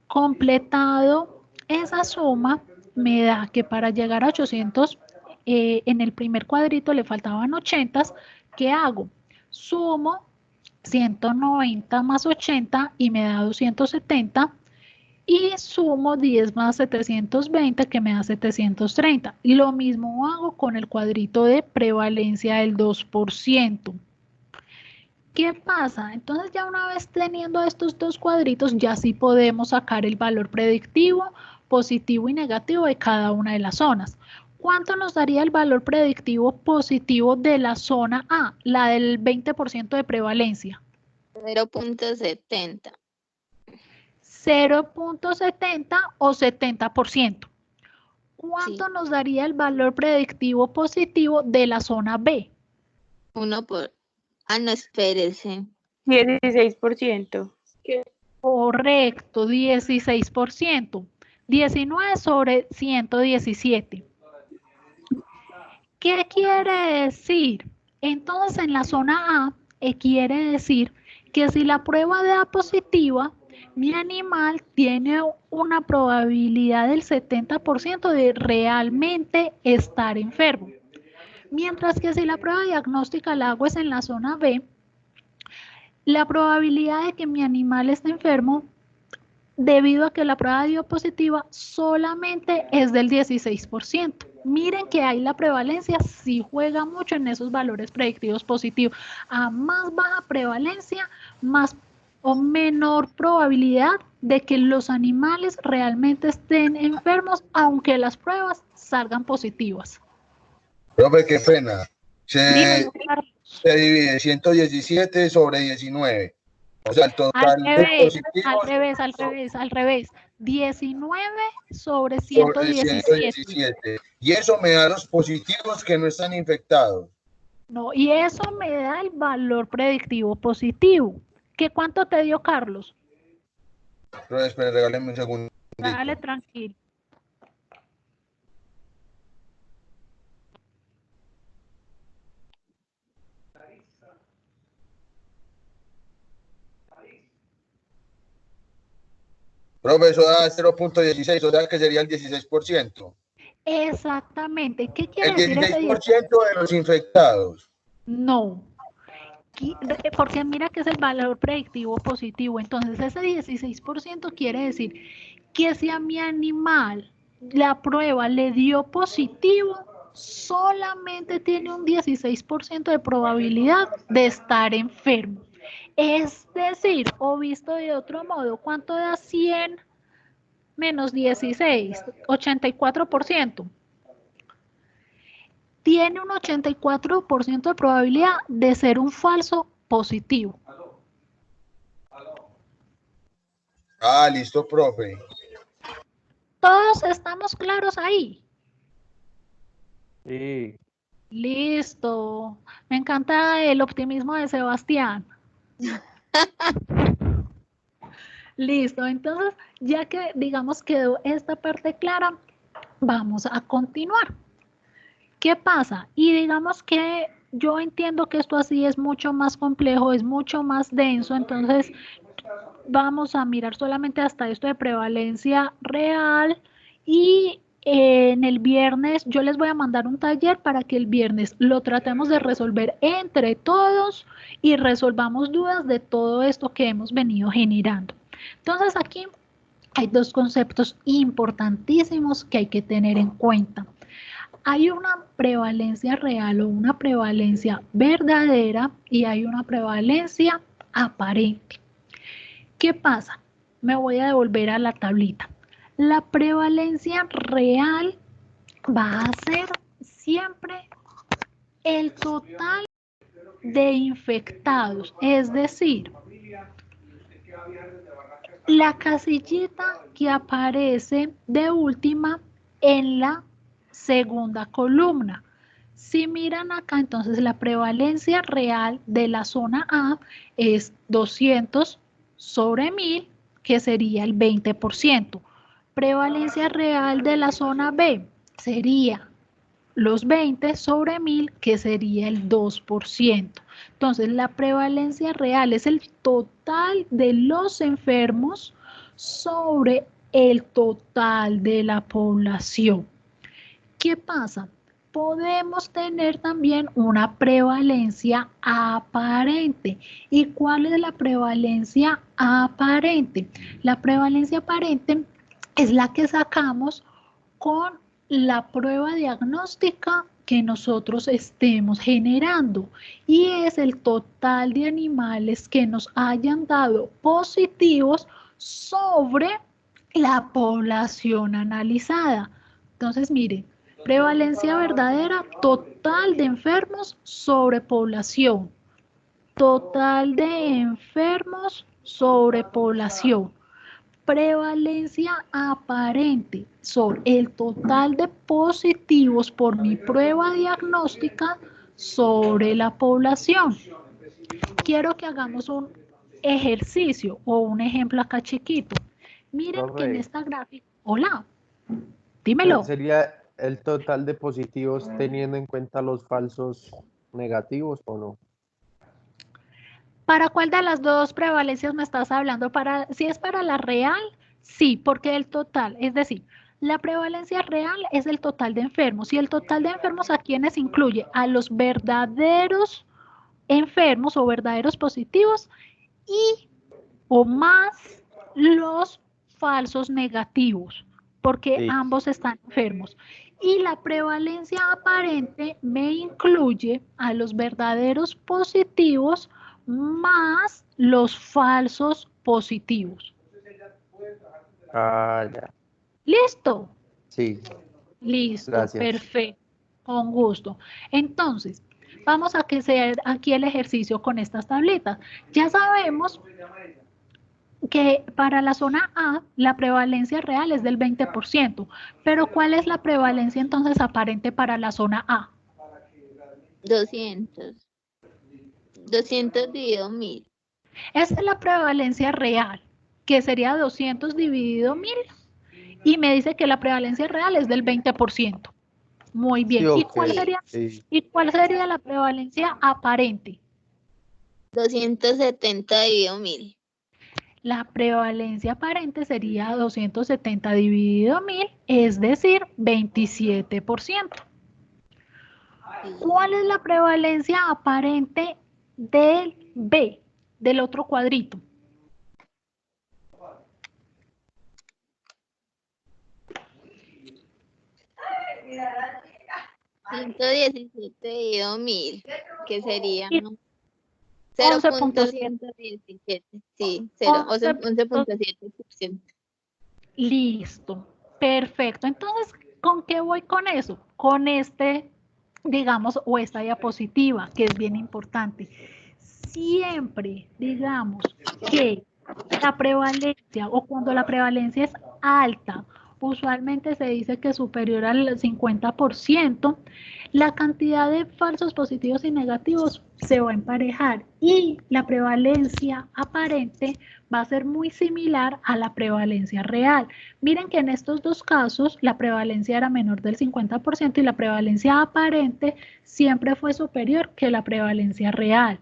completado esa suma, me da que para llegar a 800, en el primer cuadrito le faltaban 80. ¿Qué hago? Sumo 190 más 80 y me da 270 y sumo 10 más 720 que me da 730. Y lo mismo hago con el cuadrito de prevalencia del 2%. ¿Qué pasa? Entonces ya una vez teniendo estos dos cuadritos, ya sí podemos sacar el valor predictivo, positivo y negativo de cada una de las zonas. ¿Cuánto nos daría el valor predictivo positivo de la zona A, la del 20% de prevalencia? 0.70. 0.70 o 70%. ¿Cuánto Sí. nos daría el valor predictivo positivo de la zona B? 1 por... Ah, no, espérese. 16%. Correcto, 16%. 19 sobre 117. ¿Qué quiere decir? Entonces, en la zona A, quiere decir que si la prueba da positiva, mi animal tiene una probabilidad del 70% de realmente estar enfermo. Mientras que si la prueba diagnóstica la hago es en la zona B, la probabilidad de que mi animal esté enfermo, debido a que la prueba dio positiva, solamente es del 16%. Miren que ahí la prevalencia sí juega mucho en esos valores predictivos positivos. A más baja prevalencia, más o menor probabilidad de que los animales realmente estén enfermos, aunque las pruebas salgan positivas. Profe, qué pena. Dímelo, Carlos. Se divide 117 sobre 19. O sea, el total de positivos Al revés. 19 sobre sobre 117. 117. Y eso me da los positivos que no están infectados. No, y eso me da el valor predictivo positivo. ¿Qué cuánto te dio, Carlos? Pero espere, regáleme un segundo. Dale, tranquilo. Profe, eso da 0.16, o sea que sería el 16%. Exactamente. ¿Qué El quiere decir ese 16% de los infectados. No. Porque mira que es el valor predictivo positivo. Entonces, ese 16% quiere decir que si a mi animal la prueba le dio positivo, solamente tiene un 16% de probabilidad de estar enfermo. Es decir, o visto de otro modo, ¿cuánto da 100 menos 16? 84%. Tiene un 84% de probabilidad de ser un falso positivo. Ah, listo, profe. ¿Todos estamos claros ahí? Sí. Listo. Me encanta el optimismo de Sebastián. Listo. Entonces, ya que digamos quedó esta parte clara, vamos a continuar. ¿Qué pasa? Y digamos que yo entiendo que esto así es mucho más complejo, es mucho más denso, entonces vamos a mirar solamente hasta esto de prevalencia real y en el viernes yo les voy a mandar un taller para que el viernes lo tratemos de resolver entre todos y resolvamos dudas de todo esto que hemos venido generando. Entonces aquí hay dos conceptos importantísimos que hay que tener en cuenta. Hay una prevalencia real o una prevalencia verdadera y hay una prevalencia aparente. ¿Qué pasa? Me voy a devolver a la tablita. La prevalencia real va a ser siempre el total de infectados, es decir, la casillita que aparece de última en la segunda columna. Si miran acá, entonces la prevalencia real de la zona A es 200 sobre 1000, que sería el 20%. Prevalencia real de la zona B sería los 20 sobre 1000, que sería el 2%. Entonces, la prevalencia real es el total de los enfermos sobre el total de la población. ¿Qué pasa? Podemos tener también una prevalencia aparente. ¿Y cuál es la prevalencia aparente? La prevalencia aparente es la que sacamos con la prueba diagnóstica que nosotros estemos generando, y es el total de animales que nos hayan dado positivos sobre la población analizada. Entonces, miren, prevalencia verdadera, total de enfermos sobre población. Total de enfermos sobre población. Prevalencia aparente son el total de positivos por mi prueba diagnóstica sobre la población. Quiero que hagamos un ejercicio o un ejemplo acá chiquito. Miren que en esta gráfica, hola, dímelo. ¿Sería el total de positivos teniendo en cuenta los falsos negativos o no? ¿Para cuál de las dos prevalencias me estás hablando? Si es para la real, sí, porque el total, es decir, la prevalencia real es el total de enfermos, y el total de enfermos a quienes incluye a los verdaderos enfermos o verdaderos positivos y o más los falsos negativos, porque Sí. ambos están enfermos. Y la prevalencia aparente me incluye a los verdaderos positivos más los falsos positivos. Ah, ya. ¿Listo? Sí. Listo, Gracias. perfecto, con gusto. Entonces, vamos a hacer aquí el ejercicio con estas tabletas. Ya sabemos que para la zona A la prevalencia real es del 20%, pero ¿cuál es la prevalencia entonces aparente para la zona A? 200. 200 dividido 1000. Esa es la prevalencia real, que sería 200 dividido 1000, y me dice que la prevalencia real es del 20%. Muy bien. Sí, ¿Y ok, cuál sería la prevalencia aparente? 270 dividido 1000. La prevalencia aparente sería 270 dividido 1000, es decir, 27%. ¿Cuál es la prevalencia aparente del B, del otro cuadrito? $117 dividido 1000, que sería Y 0.117. Sí, 11.7%. Listo, perfecto. Entonces, ¿con qué voy con eso? Con digamos, o esta diapositiva, que es bien importante. Siempre, digamos, que la prevalencia, o cuando la prevalencia es alta, usualmente se dice que es superior al 50%, la cantidad de falsos positivos y negativos se va a emparejar, y la prevalencia aparente va a ser muy similar a la prevalencia real. Miren que en estos dos casos la prevalencia era menor del 50% y la prevalencia aparente siempre fue superior que la prevalencia real.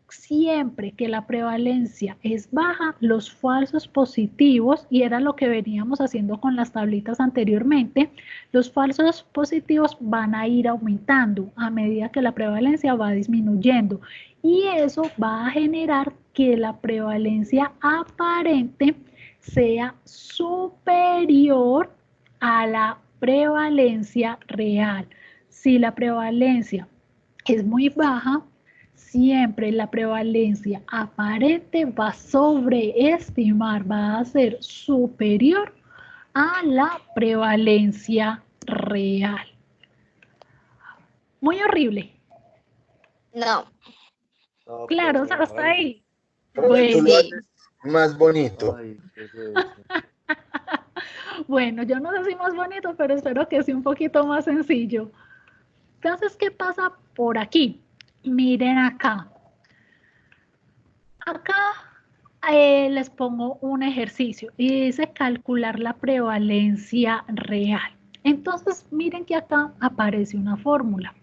Siempre que la prevalencia es baja, los falsos positivos, y era lo que veníamos haciendo con las tablitas anteriormente, los falsos positivos van a ir aumentando a medida que la prevalencia va disminuyendo, y eso va a generar que la prevalencia aparente sea superior a la prevalencia real. Si la prevalencia es muy baja, siempre la prevalencia aparente va a sobreestimar, va a ser superior a la prevalencia real. Muy horrible. No. No, Claro, pero, hasta ahí. Tú lo Bueno, haces más bonito. Ay, ¿qué es eso? bueno, yo no sé si más bonito, pero espero que sea un poquito más sencillo. Entonces, ¿qué pasa por aquí? Miren acá. Acá les pongo un ejercicio y dice calcular la prevalencia real. Entonces, miren que acá aparece una fórmula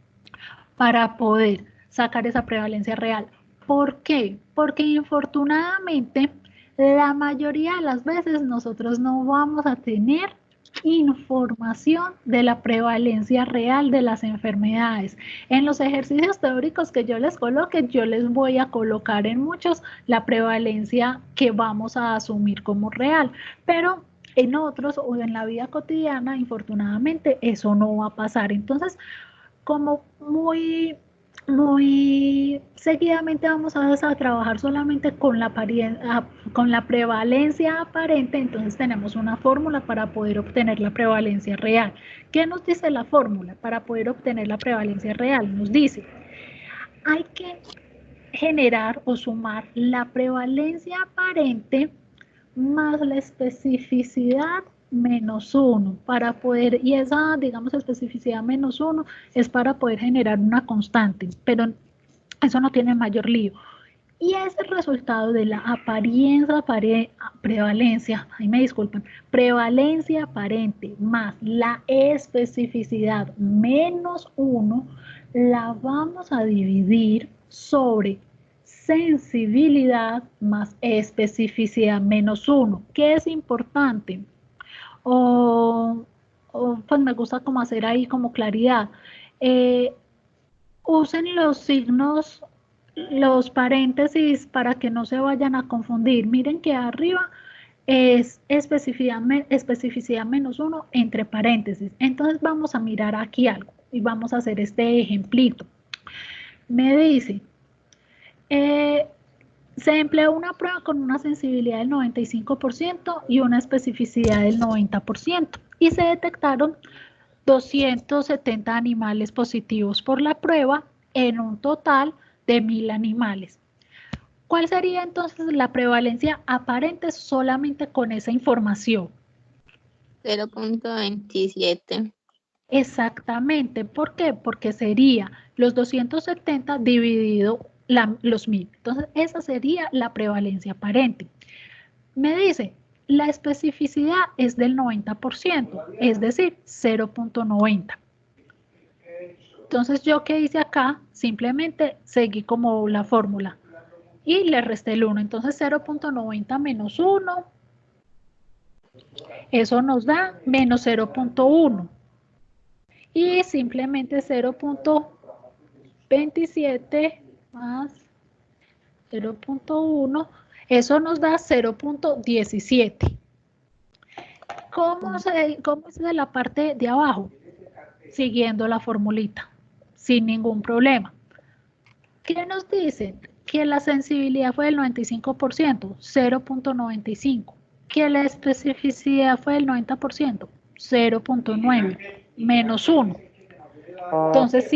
para poder sacar esa prevalencia real. ¿Por qué? Porque infortunadamente la mayoría de las veces nosotros no vamos a tener información de la prevalencia real de las enfermedades. En los ejercicios teóricos que yo les coloque, yo les voy a colocar en muchos la prevalencia que vamos a asumir como real, pero en otros o en la vida cotidiana, infortunadamente, eso no va a pasar. Entonces, como muy seguidamente vamos a trabajar solamente con la prevalencia aparente, entonces tenemos una fórmula para poder obtener la prevalencia real. ¿Qué nos dice la fórmula para poder obtener la prevalencia real? Nos dice, hay que generar o sumar la prevalencia aparente más la especificidad menos 1 para poder, y esa, digamos, especificidad menos 1 es para poder generar una constante, pero eso no tiene mayor lío. Y ese resultado de la prevalencia, ahí me disculpan, prevalencia aparente más la especificidad menos 1, la vamos a dividir sobre sensibilidad más especificidad menos 1. ¿Qué es importante? Pues me gusta como hacer ahí como claridad. Usen los signos, los paréntesis para que no se vayan a confundir. Miren que arriba es especificidad menos 1 entre paréntesis. Entonces vamos a mirar aquí algo y vamos a hacer este ejemplito. Me dice, se empleó una prueba con una sensibilidad del 95% y una especificidad del 90% y se detectaron 270 animales positivos por la prueba en un total de 1000 animales. ¿Cuál sería entonces la prevalencia aparente solamente con esa información? 0.27. Exactamente. ¿Por qué? Porque sería los 270 dividido los 1000. Entonces, esa sería la prevalencia aparente. Me dice, la especificidad es del 90%, es decir, 0.90. Entonces, ¿yo qué hice acá? Simplemente seguí como la fórmula y le resté el 1. Entonces, 0.90 menos 1, eso nos da menos 0.1. Y simplemente 0.27 más 0.1, eso nos da 0.17. ¿Cómo es de la parte de abajo? Siguiendo la formulita, sin ningún problema. ¿Qué nos dicen? Que la sensibilidad fue del 95%, 0.95. Que la especificidad fue del 90%, 0.9, menos 1. Entonces,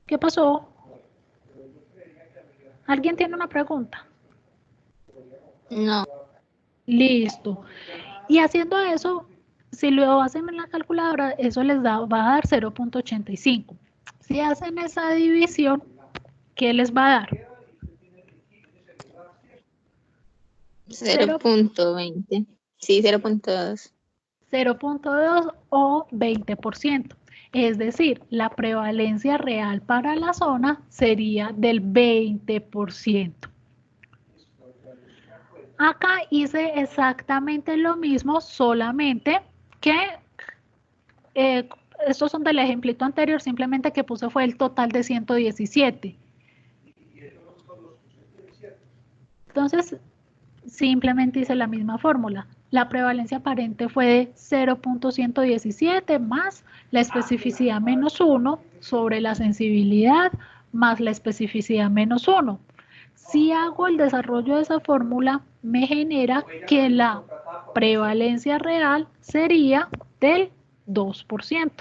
¿qué pasó? ¿Alguien tiene una pregunta? No. Listo. Y haciendo eso, si lo hacen en la calculadora, eso les va a dar 0.85. Si hacen esa división, ¿qué les va a dar? 0.20. Sí, 0.2. 0.2 o 20%. Es decir, la prevalencia real para la zona sería del 20%. Acá hice exactamente lo mismo, solamente que estos son del ejemplito anterior, simplemente que puse fue el total de 117. Entonces, simplemente hice la misma fórmula. La prevalencia aparente fue de 0.117 más la especificidad menos 1 sobre la sensibilidad más la especificidad menos 1. Si hago el desarrollo de esa fórmula, me genera que la prevalencia real sería del 2%.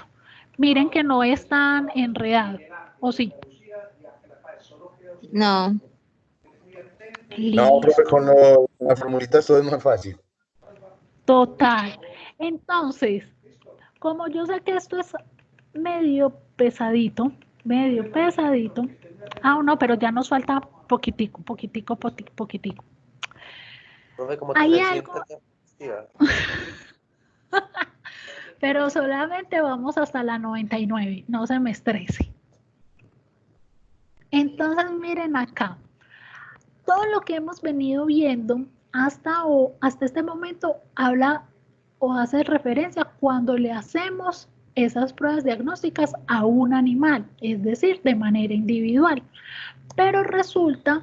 Miren que no es tan enredado, ¿o sí? No. No, profe, con la formulita todo es más fácil. Total. Entonces, como yo sé que esto es medio pesadito. Ah, no, pero ya nos falta poquitico. Profe, como Hay 300 algo, ya existía. pero solamente vamos hasta la 99, no se me estrese. Entonces, miren acá, todo lo que hemos venido viendo hasta este momento habla o hace referencia cuando le hacemos esas pruebas diagnósticas a un animal, es decir, de manera individual. Pero resulta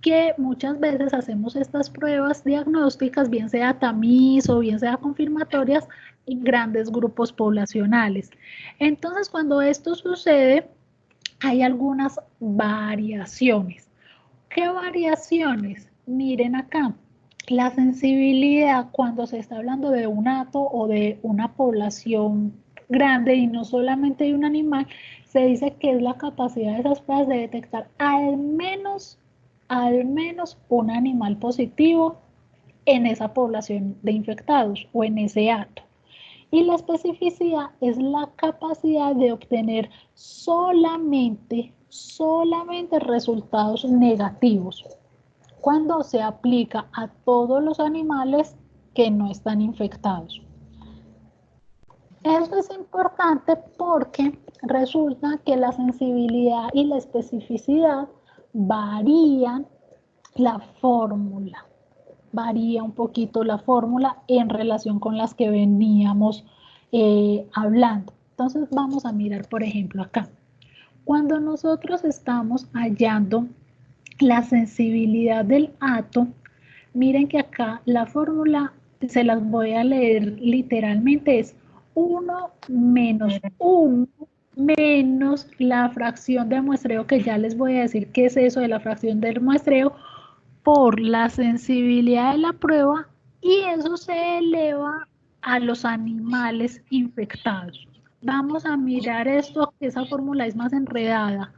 que muchas veces hacemos estas pruebas diagnósticas, bien sea tamiz o bien sea confirmatorias, en grandes grupos poblacionales. Entonces, cuando esto sucede, hay algunas variaciones. ¿Qué variaciones? Miren acá, la sensibilidad cuando se está hablando de un hato o de una población grande y no solamente de un animal, se dice que es la capacidad de esas pruebas de detectar al menos un animal positivo en esa población de infectados o en ese hato. Y la especificidad es la capacidad de obtener solamente resultados negativos cuando se aplica a todos los animales que no están infectados. Eso es importante porque resulta que la sensibilidad y la especificidad varían la fórmula. Varía un poquito la fórmula en relación con las que veníamos hablando. Entonces vamos a mirar, por ejemplo, acá. Cuando nosotros estamos hallando la sensibilidad del hato, miren que acá la fórmula, se las voy a leer literalmente, es 1 menos 1 menos la fracción de muestreo, que ya les voy a decir qué es eso de la fracción del muestreo, por la sensibilidad de la prueba, y eso se eleva a los animales infectados. Vamos a mirar esto, que esa fórmula es más enredada,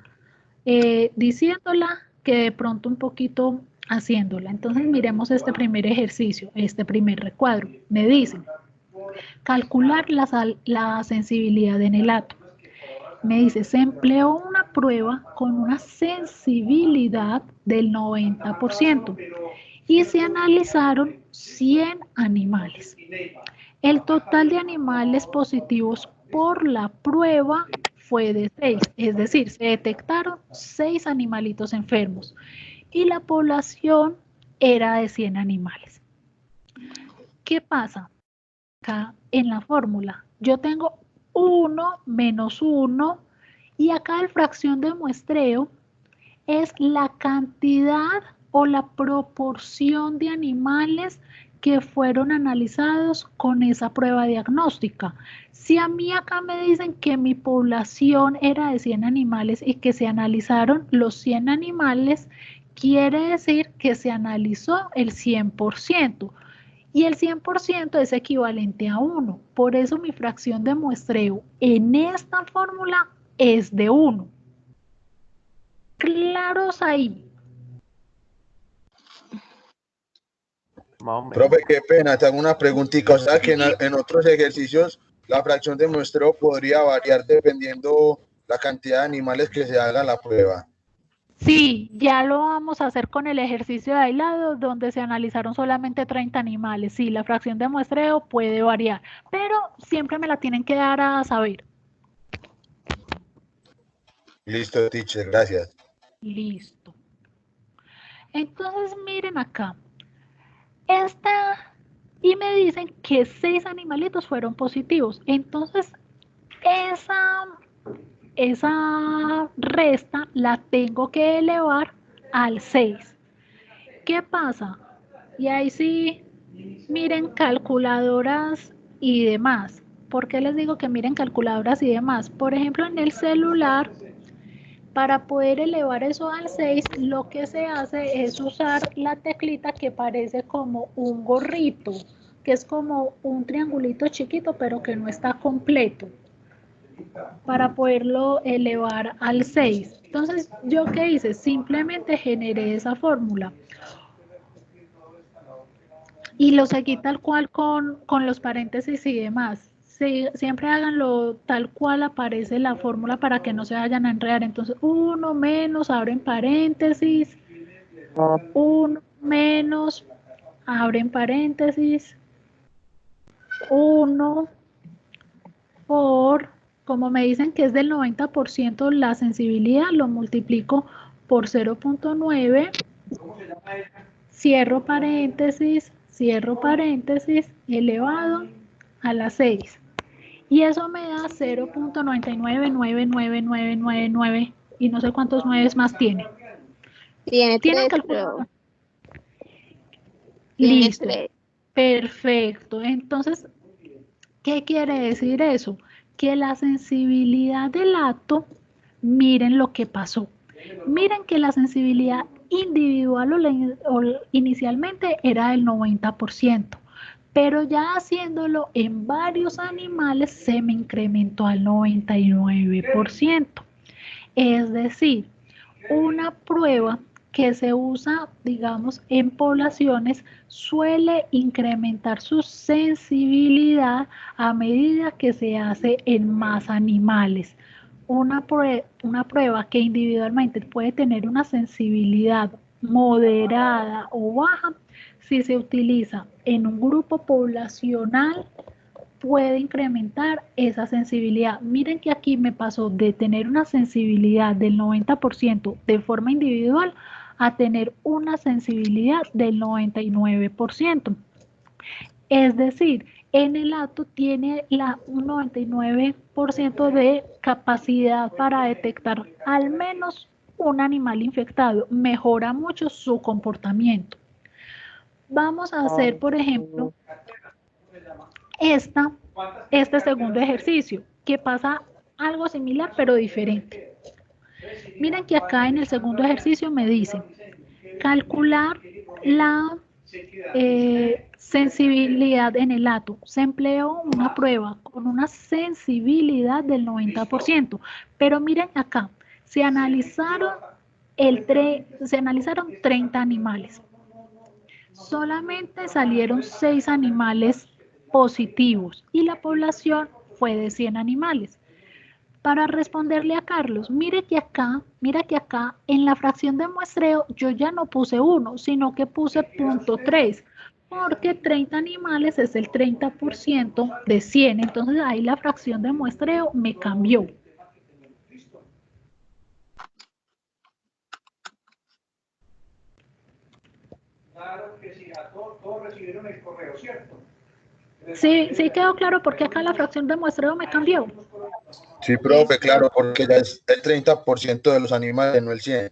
diciéndola que de pronto un poquito haciéndola. Entonces miremos este primer ejercicio, este primer recuadro. Me dicen, calcular la sensibilidad en el hato. Me dice, se empleó una prueba con una sensibilidad del 90% y se analizaron 100 animales. El total de animales positivos por la prueba fue de 6, es decir, se detectaron 6 animalitos enfermos y la población era de 100 animales. ¿Qué pasa? Acá en la fórmula yo tengo 1 menos 1 y acá la fracción de muestreo es la cantidad o la proporción de animales que fueron analizados con esa prueba diagnóstica. Si a mí acá me dicen que mi población era de 100 animales y que se analizaron los 100 animales, quiere decir que se analizó el 100%. Y el 100% es equivalente a 1. Por eso mi fracción de muestreo en esta fórmula es de 1. ¿Claros ahí? Más o menos. Profe, qué pena, te hago una preguntita. O sea que en otros ejercicios la fracción de muestreo podría variar dependiendo la cantidad de animales que se haga la prueba. Sí, ya lo vamos a hacer con el ejercicio de aislado, donde se analizaron solamente 30 animales. Sí, la fracción de muestreo puede variar, pero siempre me la tienen que dar a saber. Listo, teacher, gracias. Listo. Entonces, miren acá. Y me dicen que 6 animalitos fueron positivos. Entonces, esa resta la tengo que elevar al 6. ¿Qué pasa? Y ahí sí, miren calculadoras y demás. ¿Por qué les digo que miren calculadoras y demás? Por ejemplo, en el celular, para poder elevar eso al 6, lo que se hace es usar la teclita que parece como un gorrito, que es como un triangulito chiquito, pero que no está completo, para poderlo elevar al 6. Entonces, ¿yo qué hice? Simplemente generé esa fórmula. Y lo seguí tal cual con los paréntesis y demás. Sí, siempre háganlo tal cual aparece la fórmula para que no se vayan a enredar. Entonces, 1 menos, abren paréntesis, 1 menos, abren paréntesis, 1 por, como me dicen que es del 90% la sensibilidad, lo multiplico por 0.9, cierro paréntesis, elevado a la 6. Y eso me da 0.9999999 y no sé cuántos 9 más tiene. Tiene ¿Tienen 3, calculadora? Tiene Listo. 3. Perfecto. Entonces, ¿qué quiere decir eso? Que la sensibilidad del átomo, miren lo que pasó. Miren que la sensibilidad individual inicialmente era del 90%, pero ya haciéndolo en varios animales se me incrementó al 99%. Es decir, una prueba que se usa, digamos, en poblaciones suele incrementar su sensibilidad a medida que se hace en más animales. Una prueba que individualmente puede tener una sensibilidad moderada o baja, si se utiliza en un grupo poblacional, puede incrementar esa sensibilidad. Miren que aquí me pasó de tener una sensibilidad del 90% de forma individual a tener una sensibilidad del 99%. Es decir, en el átomo tiene un 99% de capacidad para detectar al menos un animal infectado. Mejora mucho su comportamiento. Vamos a hacer, por ejemplo, este segundo ejercicio, que pasa algo similar pero diferente. Miren que acá en el segundo ejercicio me dice calcular la sensibilidad en el átomo. Se empleó una prueba con una sensibilidad del 90%, pero miren acá, se analizaron 30 animales. Solamente salieron 6 animales positivos y la población fue de 100 animales. Para responderle a Carlos, mira que acá en la fracción de muestreo yo ya no puse 1, sino que puse 0.3, porque 30 animales es el 30% de 100, entonces ahí la fracción de muestreo me cambió. Claro que sí, todos recibieron el correo, ¿cierto? Sí, sí quedó claro porque acá la fracción de muestreo me cambió. Sí, profe, claro, porque ya es el 30% de los animales, no el 100%.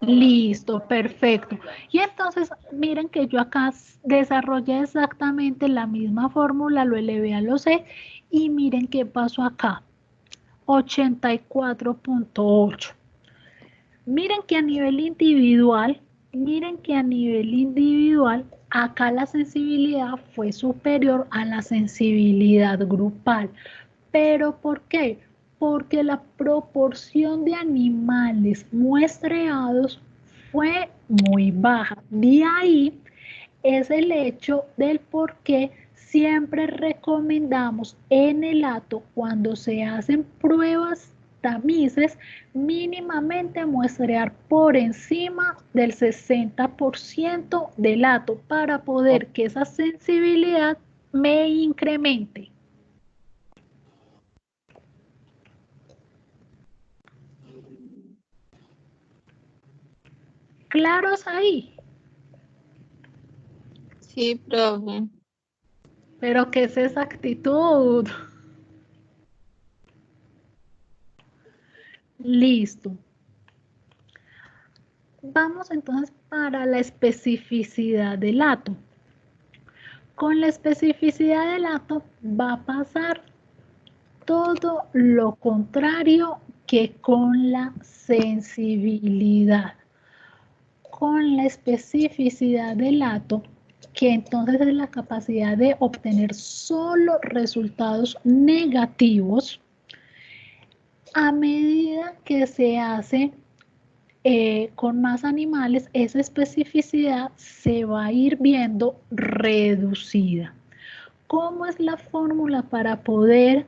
Listo, perfecto. Y entonces, miren que yo acá desarrollé exactamente la misma fórmula, lo elevé a los C, y miren qué pasó acá, 84.8. Miren que a nivel individual, acá la sensibilidad fue superior a la sensibilidad grupal. ¿Pero por qué? Porque la proporción de animales muestreados fue muy baja. De ahí es el hecho del por qué siempre recomendamos en el átomo, cuando se hacen pruebas tamices, mínimamente muestrear por encima del 60% del átomo para poder que esa sensibilidad me incremente. ¿Claros ahí? Sí, profe. Pero ¿qué es esa actitud? Listo. Vamos entonces para la especificidad del átomo. Con la especificidad del átomo va a pasar todo lo contrario que con la sensibilidad. Con la especificidad del átomo, que entonces es la capacidad de obtener solo resultados negativos, a medida que se hace con más animales, esa especificidad se va a ir viendo reducida. ¿Cómo es la fórmula para poder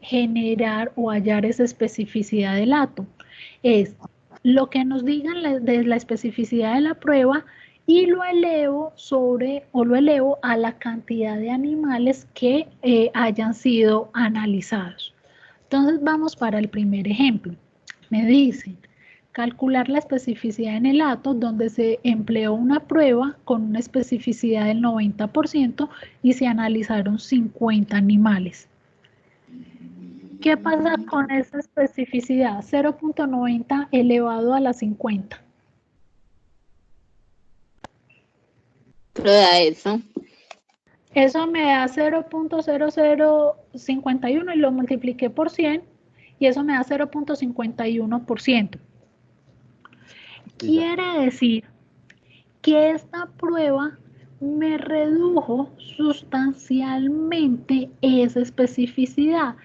generar o hallar esa especificidad del átomo? Es lo que nos digan de la especificidad de la prueba y lo elevo lo elevo a la cantidad de animales que hayan sido analizados. Entonces vamos para el primer ejemplo. Me dicen, calcular la especificidad en el hato donde se empleó una prueba con una especificidad del 90% y se analizaron 50 animales. ¿Qué pasa con esa especificidad? 0.90 elevado a la 50. Prueba eso. Eso me da 0.0051 y lo multipliqué por 100 y eso me da 0.51%. Quiere decir que esta prueba me redujo sustancialmente esa especificidad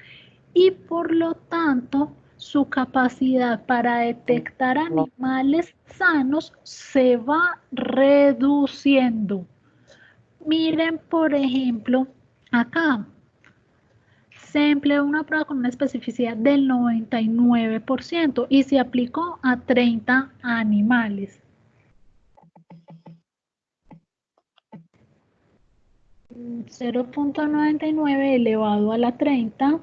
y por lo tanto su capacidad para detectar animales sanos se va reduciendo. Miren, por ejemplo, acá se empleó una prueba con una especificidad del 99% y se aplicó a 30 animales. 0.99 elevado a la 30,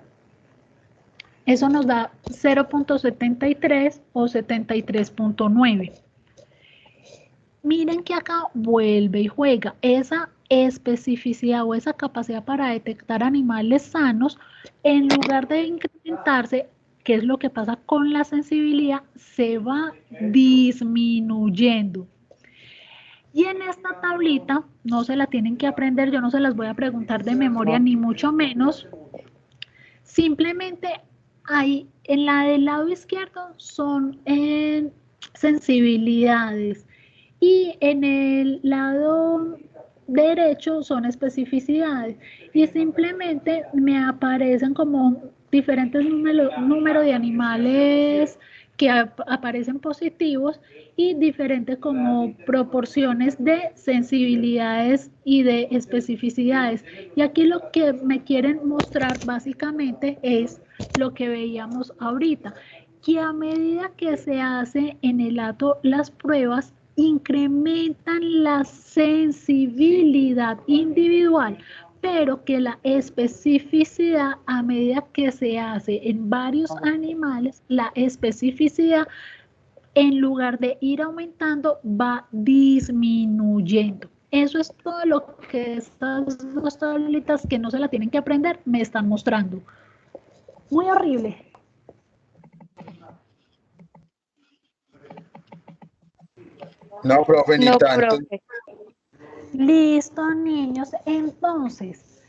eso nos da 0.73 o 73.9. Miren que acá vuelve y juega esa especificidad o esa capacidad para detectar animales sanos, en lugar de incrementarse, que es lo que pasa con la sensibilidad, se va disminuyendo. Y en esta tablita, no se la tienen que aprender, yo no se las voy a preguntar de memoria, ni mucho menos. Simplemente ahí, en la del lado izquierdo son sensibilidades y en el lado derecho son especificidades y simplemente me aparecen como diferentes números de animales que aparecen positivos y diferentes como proporciones de sensibilidades y de especificidades. Y aquí lo que me quieren mostrar básicamente es lo que veíamos ahorita, que a medida que se hace en el hato las pruebas, incrementan la sensibilidad individual, pero que la especificidad, a medida que se hace en varios animales, la especificidad, en lugar de ir aumentando, va disminuyendo. Eso es todo lo que estas dos tablitas, que no se la tienen que aprender, me están mostrando. Muy horrible. No, profe, ni No, tanto. profe. Listo, niños. Entonces,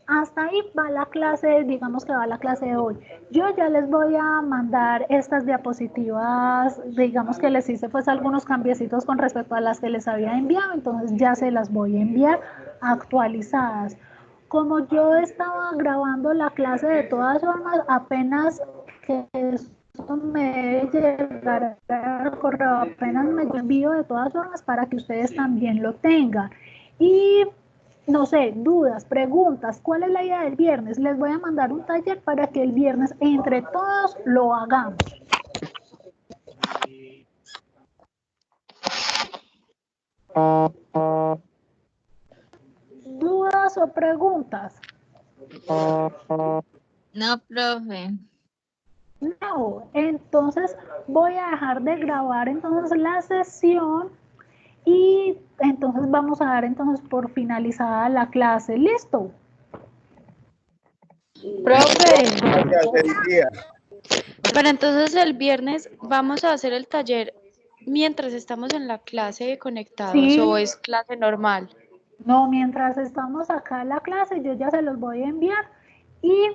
hasta ahí va la clase, digamos que va la clase de hoy. Yo ya les voy a mandar estas diapositivas, digamos que les hice pues algunos cambiecitos con respecto a las que les había enviado, entonces ya se las voy a enviar actualizadas. Como yo estaba grabando la clase de todas formas, apenas que me debe llegar al correo, apenas me envío de todas formas para que ustedes también lo tengan. Y no sé, dudas, preguntas, ¿cuál es la idea del viernes? Les voy a mandar un taller para que el viernes entre todos lo hagamos. ¿Dudas o preguntas? No, profe. No, entonces voy a dejar de grabar entonces la sesión y entonces vamos a dar entonces por finalizada la clase. ¿Listo? Profe, Gracias, feliz día. pero entonces el viernes vamos a hacer el taller mientras estamos en la clase conectados, Sí. ¿o es clase normal? No, mientras estamos acá en la clase yo ya se los voy a enviar y